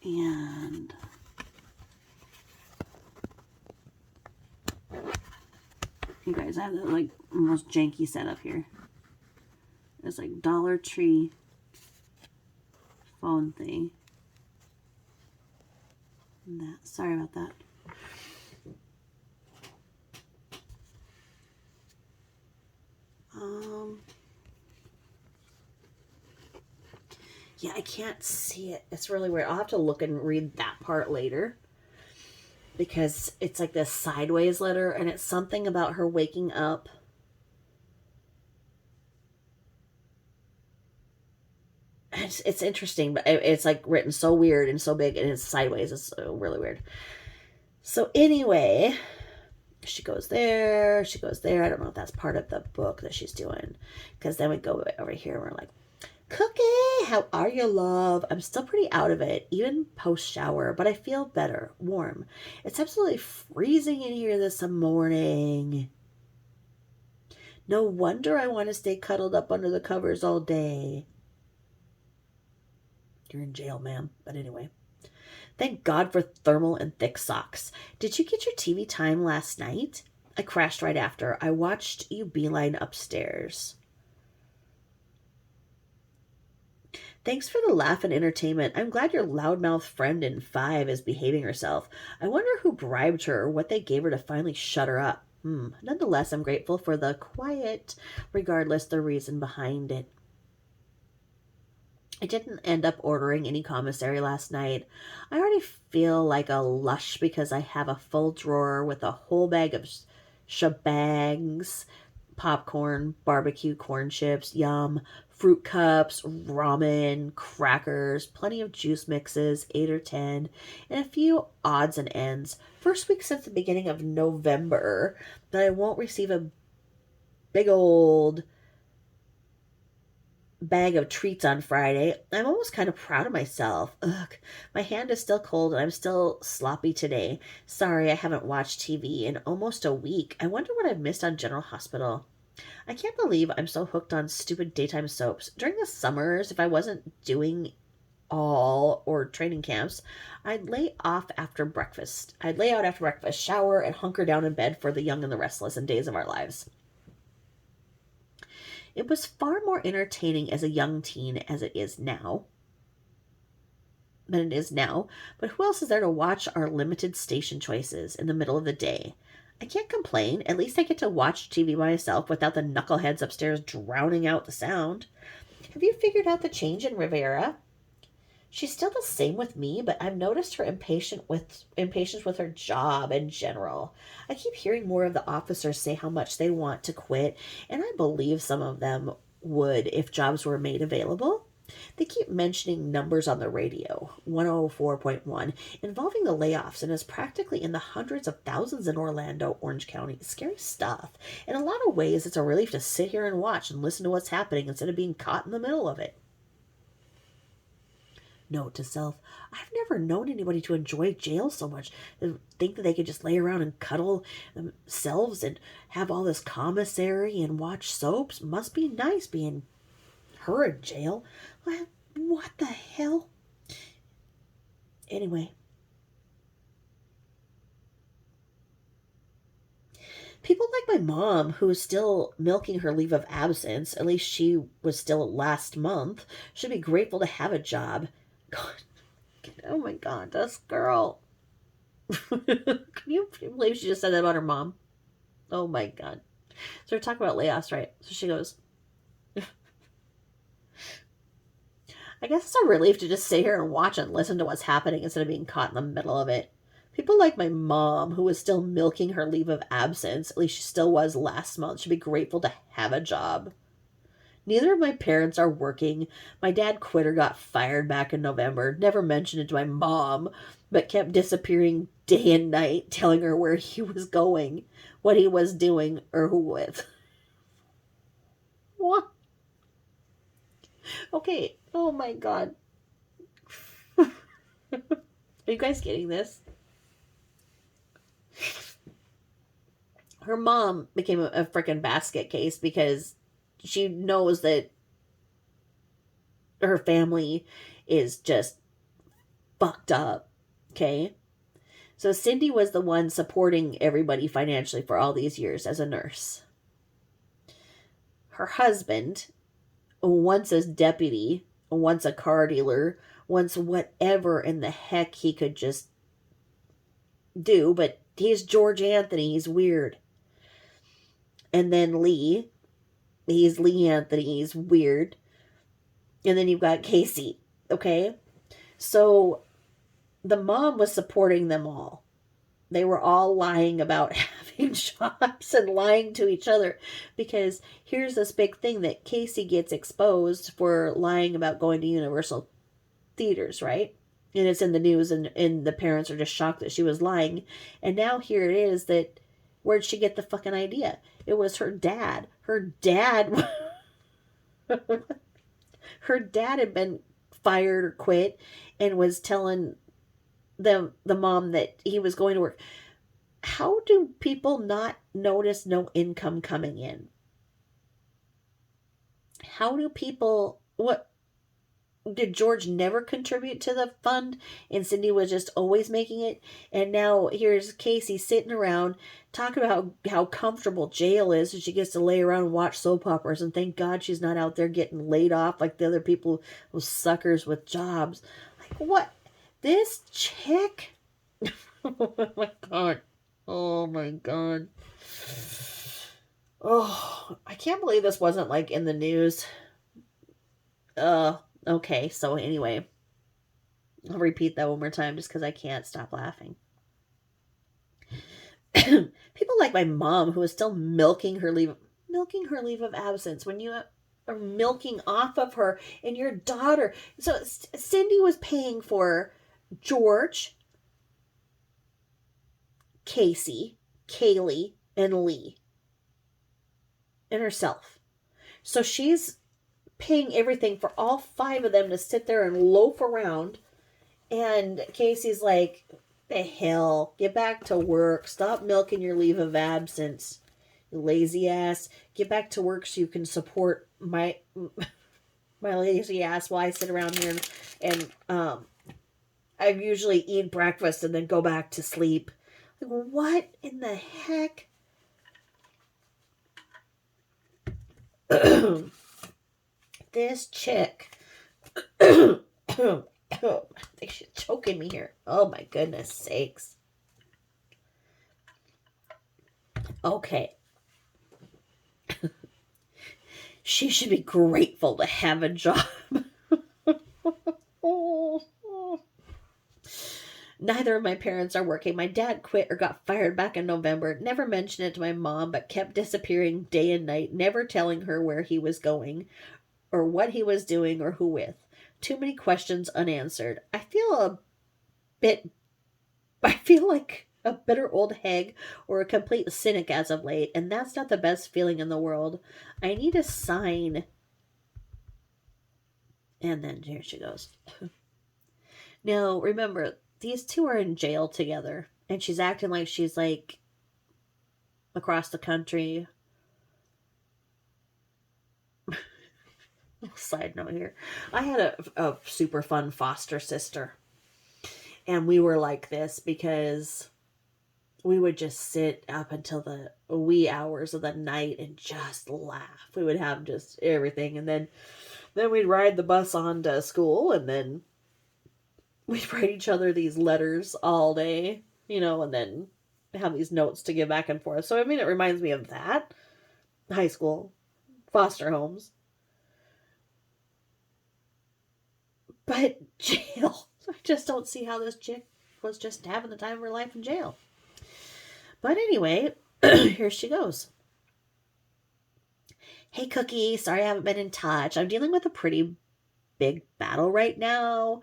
And you guys, I have the like most janky setup here. It's like Dollar Tree phone thing. Sorry about that. Yeah, I can't see it. It's really weird. I'll have to look and read that part later. Because it's like this sideways letter, and it's something about her waking up. And it's interesting, but it's like written so weird and so big and it's sideways. It's really weird. So anyway, she goes there. I don't know if that's part of the book that she's doing. Because then we go over here and we're like, Cookie, how are you, love? I'm still pretty out of it, even post-shower, but I feel better, warm. It's absolutely freezing in here this morning. No wonder I want to stay cuddled up under the covers all day. You're in jail, ma'am. But anyway. Thank God for thermal and thick socks. Did you get your TV time last night? I crashed right after. I watched you beeline upstairs. Thanks for the laugh and entertainment. I'm glad your loudmouth friend in 5 is behaving herself. I wonder who bribed her or what they gave her to finally shut her up. Nonetheless, I'm grateful for the quiet, regardless the reason behind it. I didn't end up ordering any commissary last night. I already feel like a lush because I have a full drawer with a whole bag of shebangs, popcorn, barbecue corn chips, yum, fruit cups, ramen, crackers, plenty of juice mixes, 8 or 10, and a few odds and ends. First week since the beginning of November that I won't receive a big old bag of treats on Friday. I'm almost kind of proud of myself. Ugh, my hand is still cold and I'm still sloppy today. Sorry, I haven't watched TV in almost a week. I wonder what I've missed on General Hospital. I can't believe I'm so hooked on stupid daytime soaps. During the summers, if I wasn't doing all or training camps, I'd lay out after breakfast, shower, and hunker down in bed for The Young and the Restless and Days of Our Lives. It was far more entertaining as a young teen as it is now. But who else is there to watch our limited station choices in the middle of the day? I can't complain. At least I get to watch TV by myself without the knuckleheads upstairs drowning out the sound. Have you figured out the change in Rivera? She's still the same with me, but I've noticed her impatience with her job in general. I keep hearing more of the officers say how much they want to quit, and I believe some of them would if jobs were made available. They keep mentioning numbers on the radio, 104.1, involving the layoffs, and is practically in the hundreds of thousands in Orlando, Orange County. Scary stuff. In a lot of ways, it's a relief to sit here and watch and listen to what's happening instead of being caught in the middle of it. Note to self, I've never known anybody to enjoy jail so much. They think that they could just lay around and cuddle themselves and have all this commissary and watch soaps. Must be nice being her in jail. What the hell? Anyway. People like my mom, who is still milking her leave of absence, at least she was still last month, should be grateful to have a job. God, oh my God, this girl. Can you believe she just said that about her mom? Oh my God. So we're talking about layoffs, right? So she goes, I guess it's a relief to just sit here and watch and listen to what's happening instead of being caught in the middle of it. People like my mom, who is still milking her leave of absence, at least she still was last month, should be grateful to have a job. Neither of my parents are working. My dad quit or got fired back in November. Never mentioned it to my mom, but kept disappearing day and night, telling her where he was going, what he was doing, or who with. What? Okay. Oh my God. Are you guys getting this? Her mom became a freaking basket case because she knows that her family is just fucked up. Okay? So Cindy was the one supporting everybody financially for all these years as a nurse. Her husband, once as deputy, once a car dealer, once whatever in the heck he could just do, but he's George Anthony, he's weird. And then Lee, he's Lee Anthony, he's weird. And then you've got Casey, okay? So the mom was supporting them all. They were all lying about having jobs and lying to each other, because here's this big thing that Casey gets exposed for lying about going to Universal Theaters, right? And it's in the news, and the parents are just shocked that she was lying. And now here it is that, where'd she get the fucking idea? It was her dad. Her dad her dad had been fired or quit and was telling the mom that he was going to work. How do people not notice no income coming in? How do people, what, did George never contribute to the fund and Cindy was just always making it? And now here's Casey sitting around talking about how comfortable jail is, and she gets to lay around and watch soap operas, and thank God she's not out there getting laid off like the other people, those suckers with jobs. Like, what? This chick? Oh my God. Oh my God. Oh, I can't believe this wasn't like in the news. Okay, so anyway, I'll repeat that one more time just because I can't stop laughing. People like my mom, who is still milking her leave of absence when you are milking off of her, and your daughter. So Cindy was paying for George, Casey, Kaylee, and Lee, and herself. So she's paying everything for all 5 of them to sit there and loaf around. And Casey's like, the hell, get back to work. Stop milking your leave of absence, you lazy ass. Get back to work so you can support my lazy ass while I sit around here and I usually eat breakfast and then go back to sleep. Like, what in the heck? This chick. I think she's choking me here. Oh my goodness sakes. Okay. She should be grateful to have a job. Neither of my parents are working. My dad quit or got fired back in November. Never mentioned it to my mom, but kept disappearing day and night, never telling her where he was going or what he was doing or who with. Too many questions unanswered. I feel like a bitter old hag or a complete cynic as of late, and that's not the best feeling in the world. I need a sign. And then here she goes. Now, remember, these two are in jail together, and she's acting like she's like across the country. Side note here. I had a super fun foster sister, and we were like this because we would just sit up until the wee hours of the night and just laugh. We would have just everything, and then we'd ride the bus on to school, and then we'd write each other these letters all day, and then have these notes to give back and forth. So, I mean, it reminds me of that. High school, foster homes. But jail. I just don't see how this chick was just having the time of her life in jail. But anyway, here she goes. Hey, Cookie. Sorry I haven't been in touch. I'm dealing with a pretty big battle right now.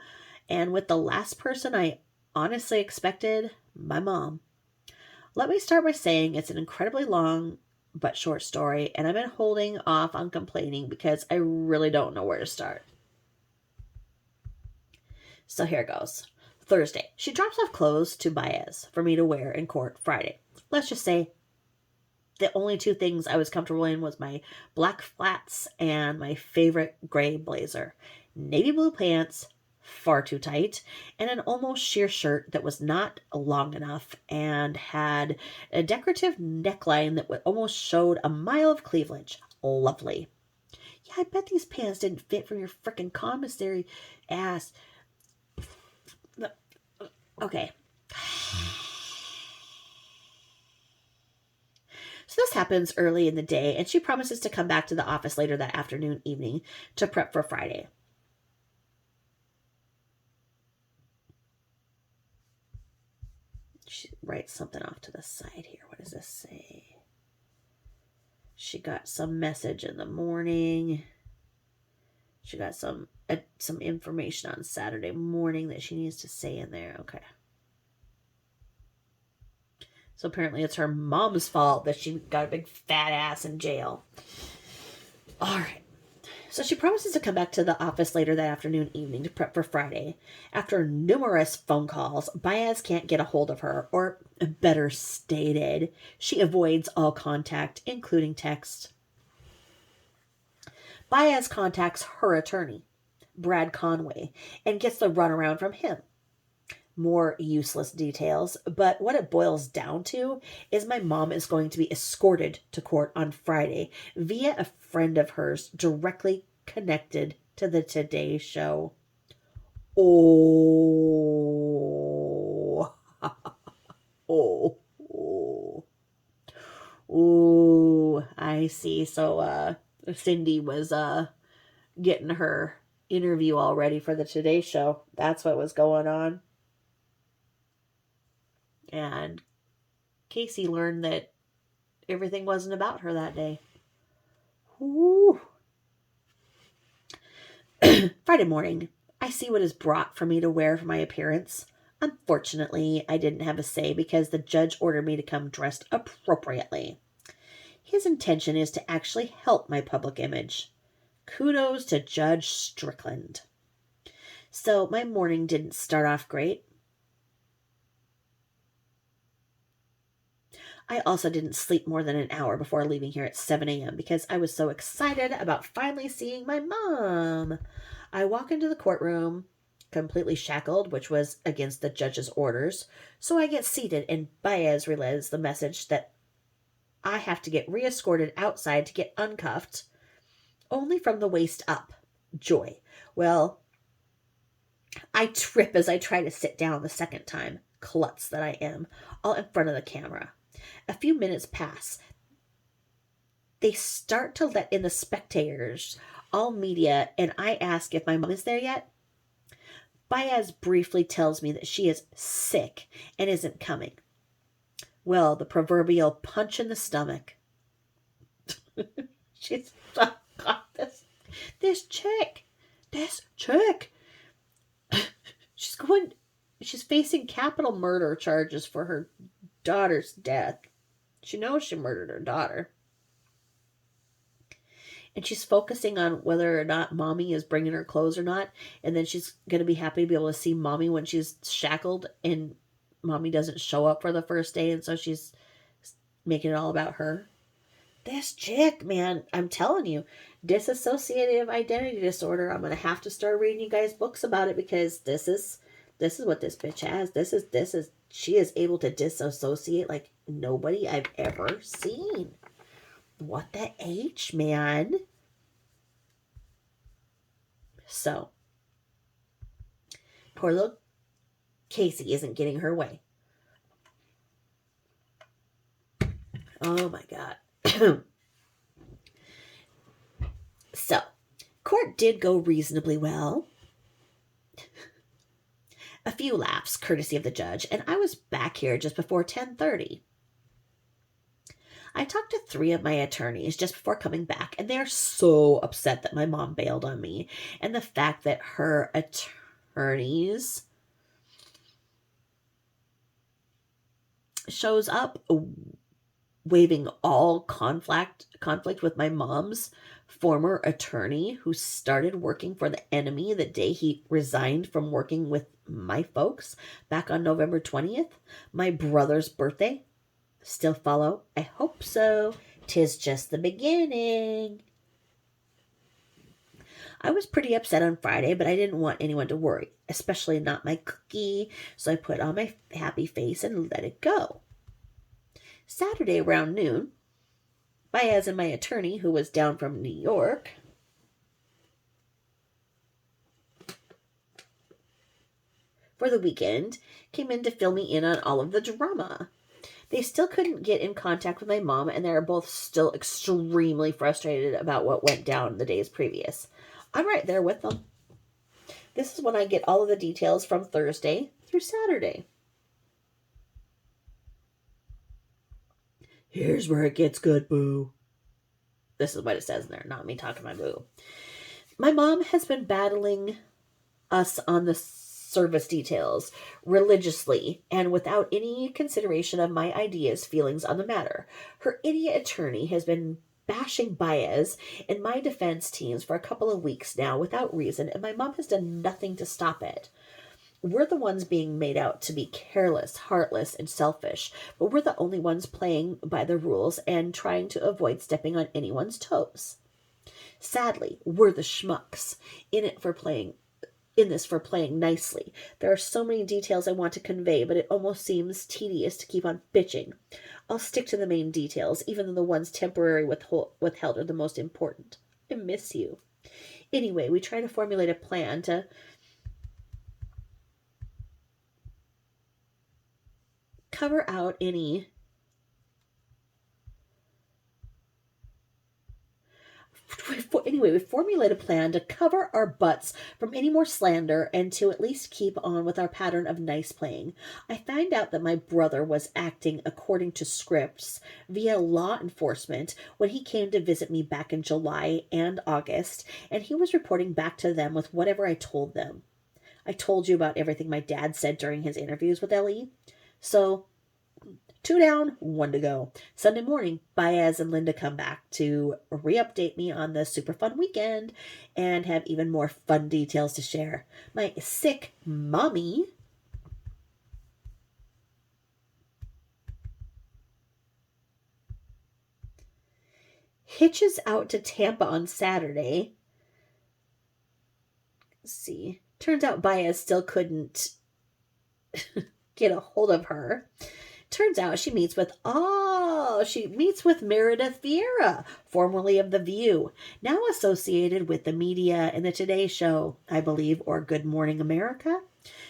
And with the last person I honestly expected, my mom. Let me start by saying it's an incredibly long but short story, and I've been holding off on complaining because I really don't know where to start. So here goes. Thursday, she drops off clothes to Baez for me to wear in court Friday. Let's just say the only 2 things I was comfortable in was my black flats and my favorite gray blazer. Navy blue pants, far too tight, and an almost sheer shirt that was not long enough and had a decorative neckline that almost showed a mile of cleavage. Lovely. Yeah, I bet these pants didn't fit for your frickin' commissary ass. Okay. So this happens early in the day, and she promises to come back to the office later that evening to prep for Friday. she writes something off to the side here. What does this say? She got some message in the morning. She got some information on Saturday morning that she needs to say in there. Okay. So apparently it's her mom's fault that she got a big fat ass in jail. All right. So she promises to come back to the office later that evening to prep for Friday. After numerous phone calls, Baez can't get a hold of her, or better stated, she avoids all contact, including text. Baez contacts her attorney, Brad Conway, and gets the runaround from him. More useless details, but what it boils down to is my mom is going to be escorted to court on Friday via a friend of hers directly connected to the Today Show. Oh. Oh, I see. So Cindy was getting her interview all ready for the Today Show. That's what was going on. And Casey learned that everything wasn't about her that day. Woo. Friday morning, I see what is brought for me to wear for my appearance. Unfortunately, I didn't have a say because the judge ordered me to come dressed appropriately. His intention is to actually help my public image. Kudos to Judge Strickland. So my morning didn't start off great. I also didn't sleep more than an hour before leaving here at 7 a.m. because I was so excited about finally seeing my mom. I walk into the courtroom, completely shackled, which was against the judge's orders. So I get seated and Baez relays the message that I have to get re-escorted outside to get uncuffed, only from the waist up. Joy. Well, I trip as I try to sit down the second time, klutz that I am, all in front of the camera. A few minutes pass. They start to let in the spectators, all media, and I ask if my mom is there yet. Baez briefly tells me that she is sick and isn't coming. Well, the proverbial punch in the stomach. She's got this chick. She's facing capital murder charges for her daughter's death. She knows she murdered her daughter. And she's focusing on whether or not mommy is bringing her clothes or not. And then she's going to be happy to be able to see mommy when she's shackled and mommy doesn't show up for the first day. And so she's making it all about her. This chick, man, I'm telling you, dissociative identity disorder. I'm going to have to start reading you guys books about it because this is what this bitch has. She is able to disassociate like nobody I've ever seen. What the H, man? So, poor little Casey isn't getting her way. Oh my God. So, court did go reasonably well. A few laughs, courtesy of the judge, and I was back here just before 10:30. I talked to 3 of my attorneys just before coming back, and they're so upset that my mom bailed on me, and the fact that her attorneys shows up waiving all conflict with my mom's former attorney who started working for the enemy the day he resigned from working with my folks back on November 20th, my brother's birthday. Still follow? I hope so. 'Tis just the beginning. I was pretty upset on Friday, but I didn't want anyone to worry, especially not my cookie, so I put on my happy face and let it go. Saturday around noon, Baez and my attorney, who was down from New York, for the weekend, came in to fill me in on all of the drama. They still couldn't get in contact with my mom, and they are both still extremely frustrated about what went down the days previous. I'm right there with them. This is when I get all of the details from Thursday through Saturday. Here's where it gets good, boo. This is what it says in there, not me talking my boo. My mom has been battling us on the service details religiously and without any consideration of my ideas, feelings on the matter. Her idiot attorney has been bashing Baez and my defense teams for a couple of weeks now without reason, and my mom has done nothing to stop it. We're the ones being made out to be careless, heartless, and selfish, but we're the only ones playing by the rules and trying to avoid stepping on anyone's toes. Sadly, we're the schmucks in this for playing nicely. There are so many details I want to convey, but it almost seems tedious to keep on bitching. I'll stick to the main details, even though the ones temporarily withheld are the most important. I miss you. Anyway, we try to formulate a plan to cover out any we formulate a plan to cover our butts from any more slander and to at least keep on with our pattern of nice playing. I find out that my brother was acting according to scripts via law enforcement when he came to visit me back in July and August, and he was reporting back to them with whatever I told them. I told you about everything my dad said during his interviews with Ellie. So 2 down, 1 to go. Sunday morning, Baez and Linda come back to re-update me on the super fun weekend and have even more fun details to share. My sick mommy hitches out to Tampa on Saturday. Let's see. Turns out Baez still couldn't get a hold of her. Turns out she meets with Meredith Vieira, formerly of The View, now associated with the media and the Today Show, I believe, or Good Morning America.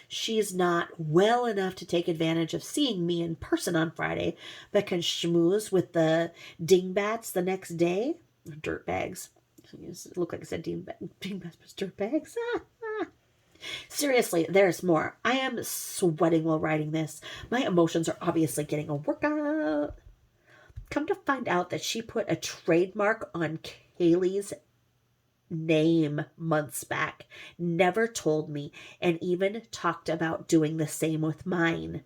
She's not well enough to take advantage of seeing me in person on Friday, but can schmooze with the dingbats the next day. Dirtbags. It looked like I said dingbats, but dirtbags. Seriously, there's more. I am sweating while writing this. My emotions are obviously getting a workout. Come to find out that she put a trademark on Kaylee's name months back, never told me, and even talked about doing the same with mine.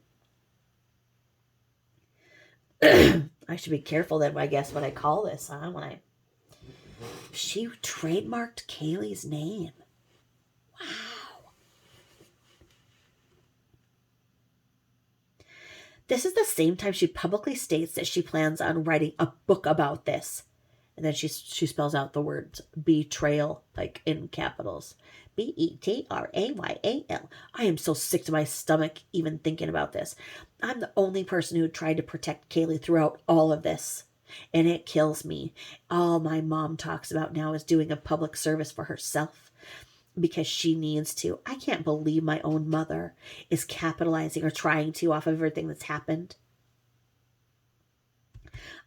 I should be careful then, I guess, what I call this, huh? She trademarked Kaylee's name. Wow. This is the same time she publicly states that she plans on writing a book about this. And then she spells out the words betrayal, like in capitals. Betrayal. I am so sick to my stomach even thinking about this. I'm the only person who tried to protect Kaylee throughout all of this. And it kills me. All my mom talks about now is doing a public service for herself. Because she needs to. I can't believe my own mother is capitalizing or trying to off of everything that's happened.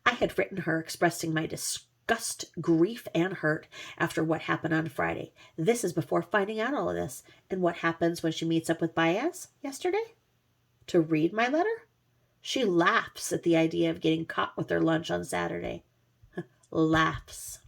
I had written her expressing my disgust, grief, and hurt after what happened on Friday. This is before finding out all of this. And what happens when she meets up with Baez yesterday? To read my letter? She laughs at the idea of getting caught with her lunch on Saturday. Laughs.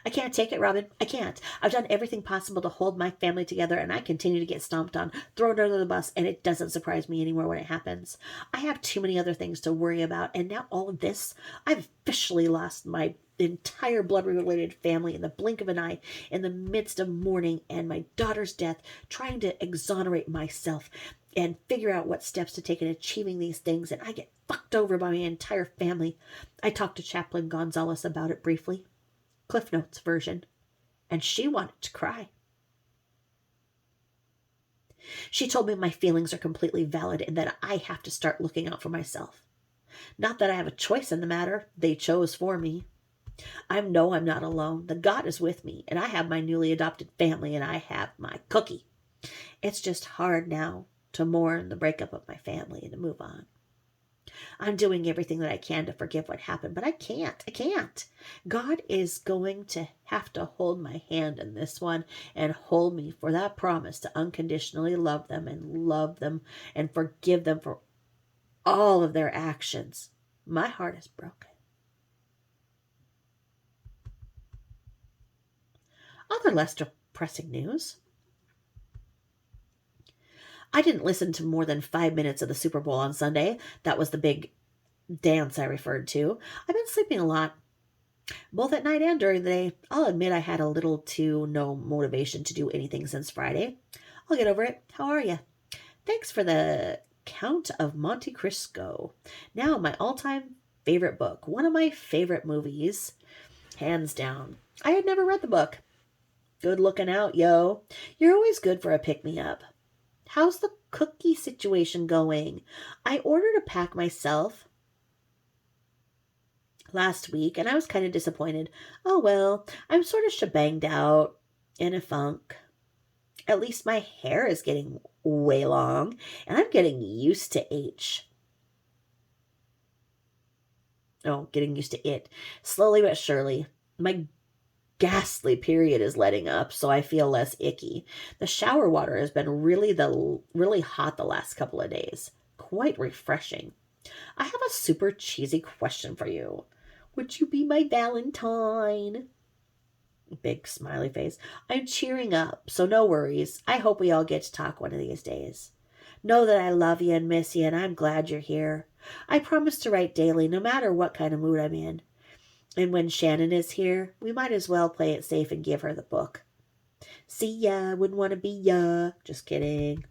I can't take it, Robyn. I can't. I've done everything possible to hold my family together, and I continue to get stomped on, thrown under the bus, and it doesn't surprise me anymore when it happens. I have too many other things to worry about, and now all of this, I've officially lost my entire blood-related family in the blink of an eye, in the midst of mourning and my daughter's death, trying to exonerate myself and figure out what steps to take in achieving these things, and I get fucked over by my entire family. I talked to Chaplain Gonzalez about it briefly. Cliff Notes version, and she wanted to cry. She told me my feelings are completely valid and that I have to start looking out for myself. Not that I have a choice in the matter. They chose for me. I know I'm not alone. The God is with me, and I have my newly adopted family, and I have my cookie. It's just hard now to mourn the breakup of my family and to move on. I'm doing everything that I can to forgive what happened, but I can't. God is going to have to hold my hand in this one and hold me for that promise to unconditionally love them and forgive them for all of their actions. My heart is broken. Other less depressing news. I didn't listen to more than 5 minutes of the Super Bowl on Sunday. That was the big dance I referred to. I've been sleeping a lot, both at night and during the day. I'll admit I had a little to no motivation to do anything since Friday. I'll get over it. How are you? Thanks for the Count of Monte Cristo. Now, my all-time favorite book. One of my favorite movies. Hands down. I had never read the book. Good looking out, yo. You're always good for a pick-me-up. How's the cookie situation going? I ordered a pack myself last week, and I was kind of disappointed. Oh well, I'm sort of shebanged out, in a funk. At least my hair is getting way long, and I'm getting used to H. Oh, getting used to it. Slowly but surely. My ghastly period is letting up, so I feel less icky. The shower water has been really hot the last couple of days. Quite refreshing. I have a super cheesy question for you. Would you be my Valentine? Big smiley face. I'm cheering up, so no worries. I hope we all get to talk one of these days. Know that I love you and miss you, and I'm glad you're here. I promise to write daily, no matter what kind of mood I'm in. And when Shannon is here, we might as well play it safe and give her the book. See ya, wouldn't want to be ya. Just kidding.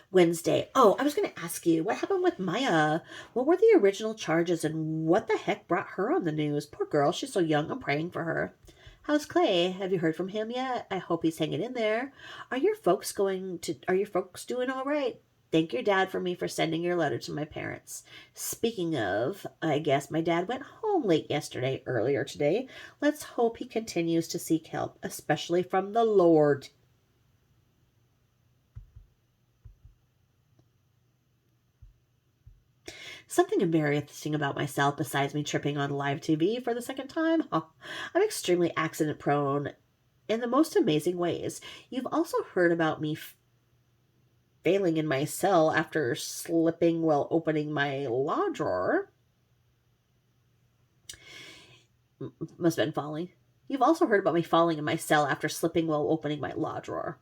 Wednesday. Oh, I was going to ask you, what happened with Maya? What were the original charges and what the heck brought her on the news? Poor girl, she's so young. I'm praying for her. How's Clay? Have you heard from him yet? I hope he's hanging in there. Are your folks doing all right? Thank your dad for me for sending your letter to my parents. Speaking of, I guess my dad went home late earlier today. Let's hope he continues to seek help, especially from the Lord. Something embarrassing about myself besides me tripping on live TV for the second time. I'm extremely accident prone in the most amazing ways. You've also heard about me failing in my cell after slipping while opening my law drawer. Must have been falling. You've also heard about me falling in my cell after slipping while opening my law drawer.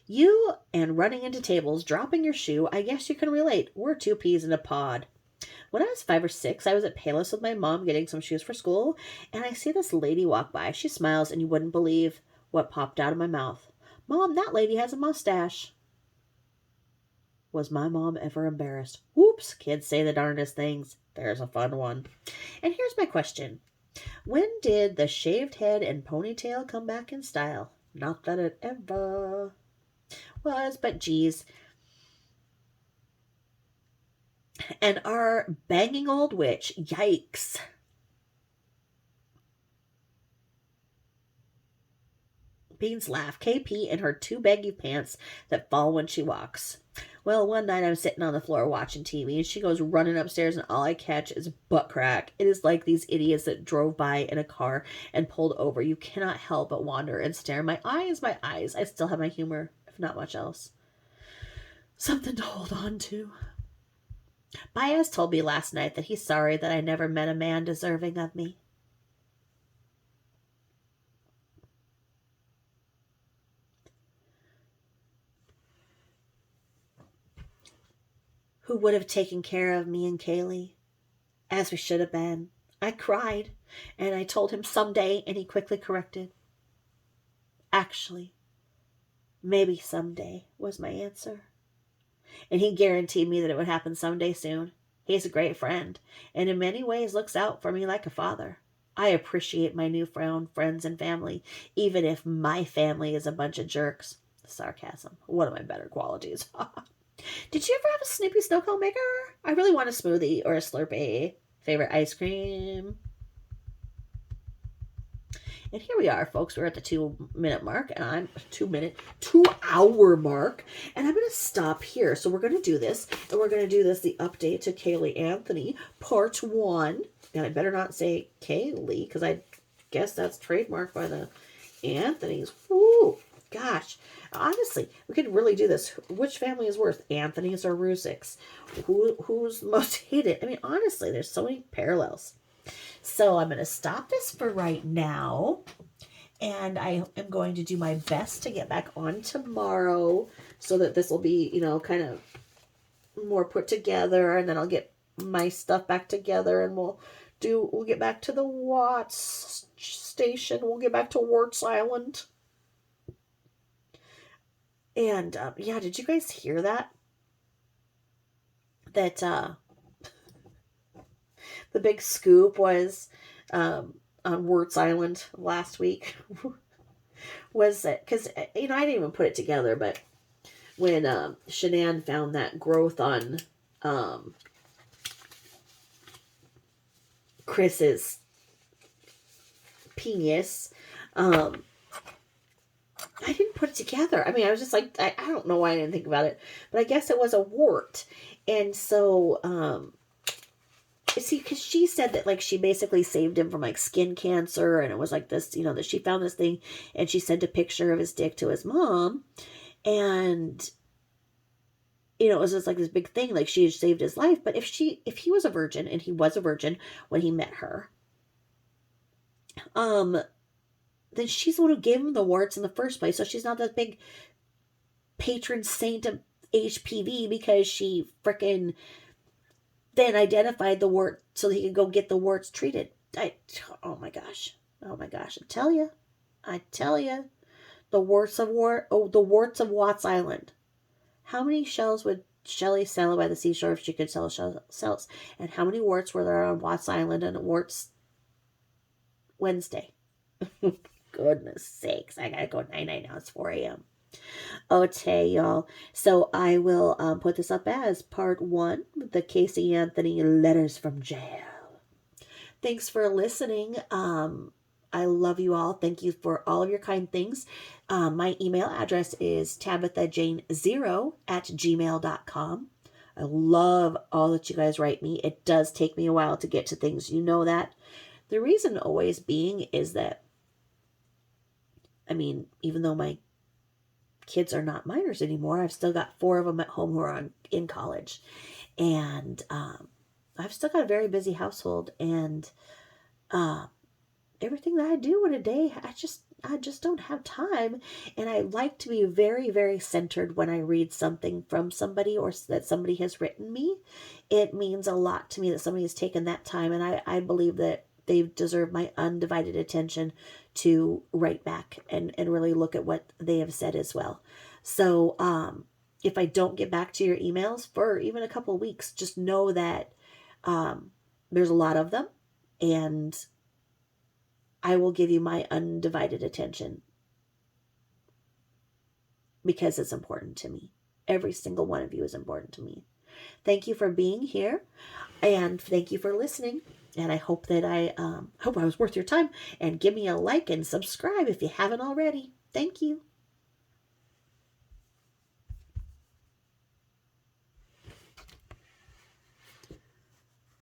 You and running into tables, dropping your shoe, I guess you can relate. We're two peas in a pod. When I was 5 or 6, I was at Payless with my mom getting some shoes for school, and I see this lady walk by. She smiles, and you wouldn't believe what popped out of my mouth. Mom, that lady has a mustache. Was my mom ever embarrassed? Whoops, kids say the darndest things. There's a fun one. And here's my question. When did the shaved head and ponytail come back in style? Not that it ever was, but geez. And our banging old witch, yikes. Beans laugh. KP in her 2 baggy pants that fall when she walks. Well, one night I'm sitting on the floor watching TV, and she goes running upstairs, and all I catch is butt crack. It is like these idiots that drove by in a car and pulled over. You cannot help but wander and stare. My eyes. I still have my humor, if not much else. Something to hold on to. Baez told me last night that he's sorry that I never met a man deserving of me. Who would have taken care of me and Kaylee, as we should have been. I cried, and I told him someday, and he quickly corrected. Actually, maybe someday was my answer. And he guaranteed me that it would happen someday soon. He's a great friend, and in many ways looks out for me like a father. I appreciate my newfound friends and family, even if my family is a bunch of jerks. Sarcasm, one of my better qualities. Did you ever have a Snoopy snow cone maker? I really want a smoothie or a Slurpee. Favorite ice cream? And here we are, folks. We're at the 2-minute mark, and I'm 2-hour mark, and I'm going to stop here. So we're going to do this, and we're going to do this, the update to Kaylee Anthony, part 1. And I better not say Kaylee, because I guess that's trademarked by the Anthonys. Woo, gosh. honestly, we could really do this. Which family is worse, Anthony's or Ruzick's? Who's most hated? I mean, honestly, there's so many parallels. So I'm going to stop this for right now. And I am going to do my best to get back on tomorrow so that this will be, kind of more put together. And then I'll get my stuff back together and we'll get back to the Watts station. We'll get back to Warts Island. And, yeah, did you guys hear that? That, the big scoop was, on Warts Island last week was that, because, I didn't even put it together, but when, Shanann found that growth on, Chris's penis, I didn't put it together. I mean, I was just like, I don't know why I didn't think about it, but I guess it was a wart. And so, see, because she said that, like, she basically saved him from, like, skin cancer, and it was like this, that she found this thing, and she sent a picture of his dick to his mom, and, it was just, like, this big thing, like, she had saved his life. But if he was a virgin, and he was a virgin when he met her, then she's the one who gave him the warts in the first place, so she's not that big patron saint of HPV because she frickin' then identified the wart so he could go get the warts treated. Oh my gosh. I tell you, the warts of Watts Island. How many shells would Shelley sell by the seashore if she could sell shells? And how many warts were there on Watts Island on Warts Wednesday? Goodness sakes, I gotta go night now. It's 4 a.m. Okay, y'all. So I will put this up as part 1, the Casey Anthony letters from jail. Thanks for listening. I love you all. Thank you for all of your kind things. My email address is tabithajane0@gmail.com. I love all that you guys write me. It does take me a while to get to things. You know that. The reason always being is that, even though my kids are not minors anymore, I've still got 4 of them at home who are in college. And I've still got a very busy household. And everything that I do in a day, I just don't have time. And I like to be very, very centered when I read something from somebody or that somebody has written me. It means a lot to me that somebody has taken that time. And I believe that they deserve my undivided attention to write back and really look at what they have said as well. So if I don't get back to your emails for even a couple of weeks, just know that there's a lot of them, and I will give you my undivided attention because it's important to me. Every single one of you is important to me. Thank you for being here, and thank you for listening. And I hope that I was worth your time. And give me a like and subscribe if you haven't already. Thank you.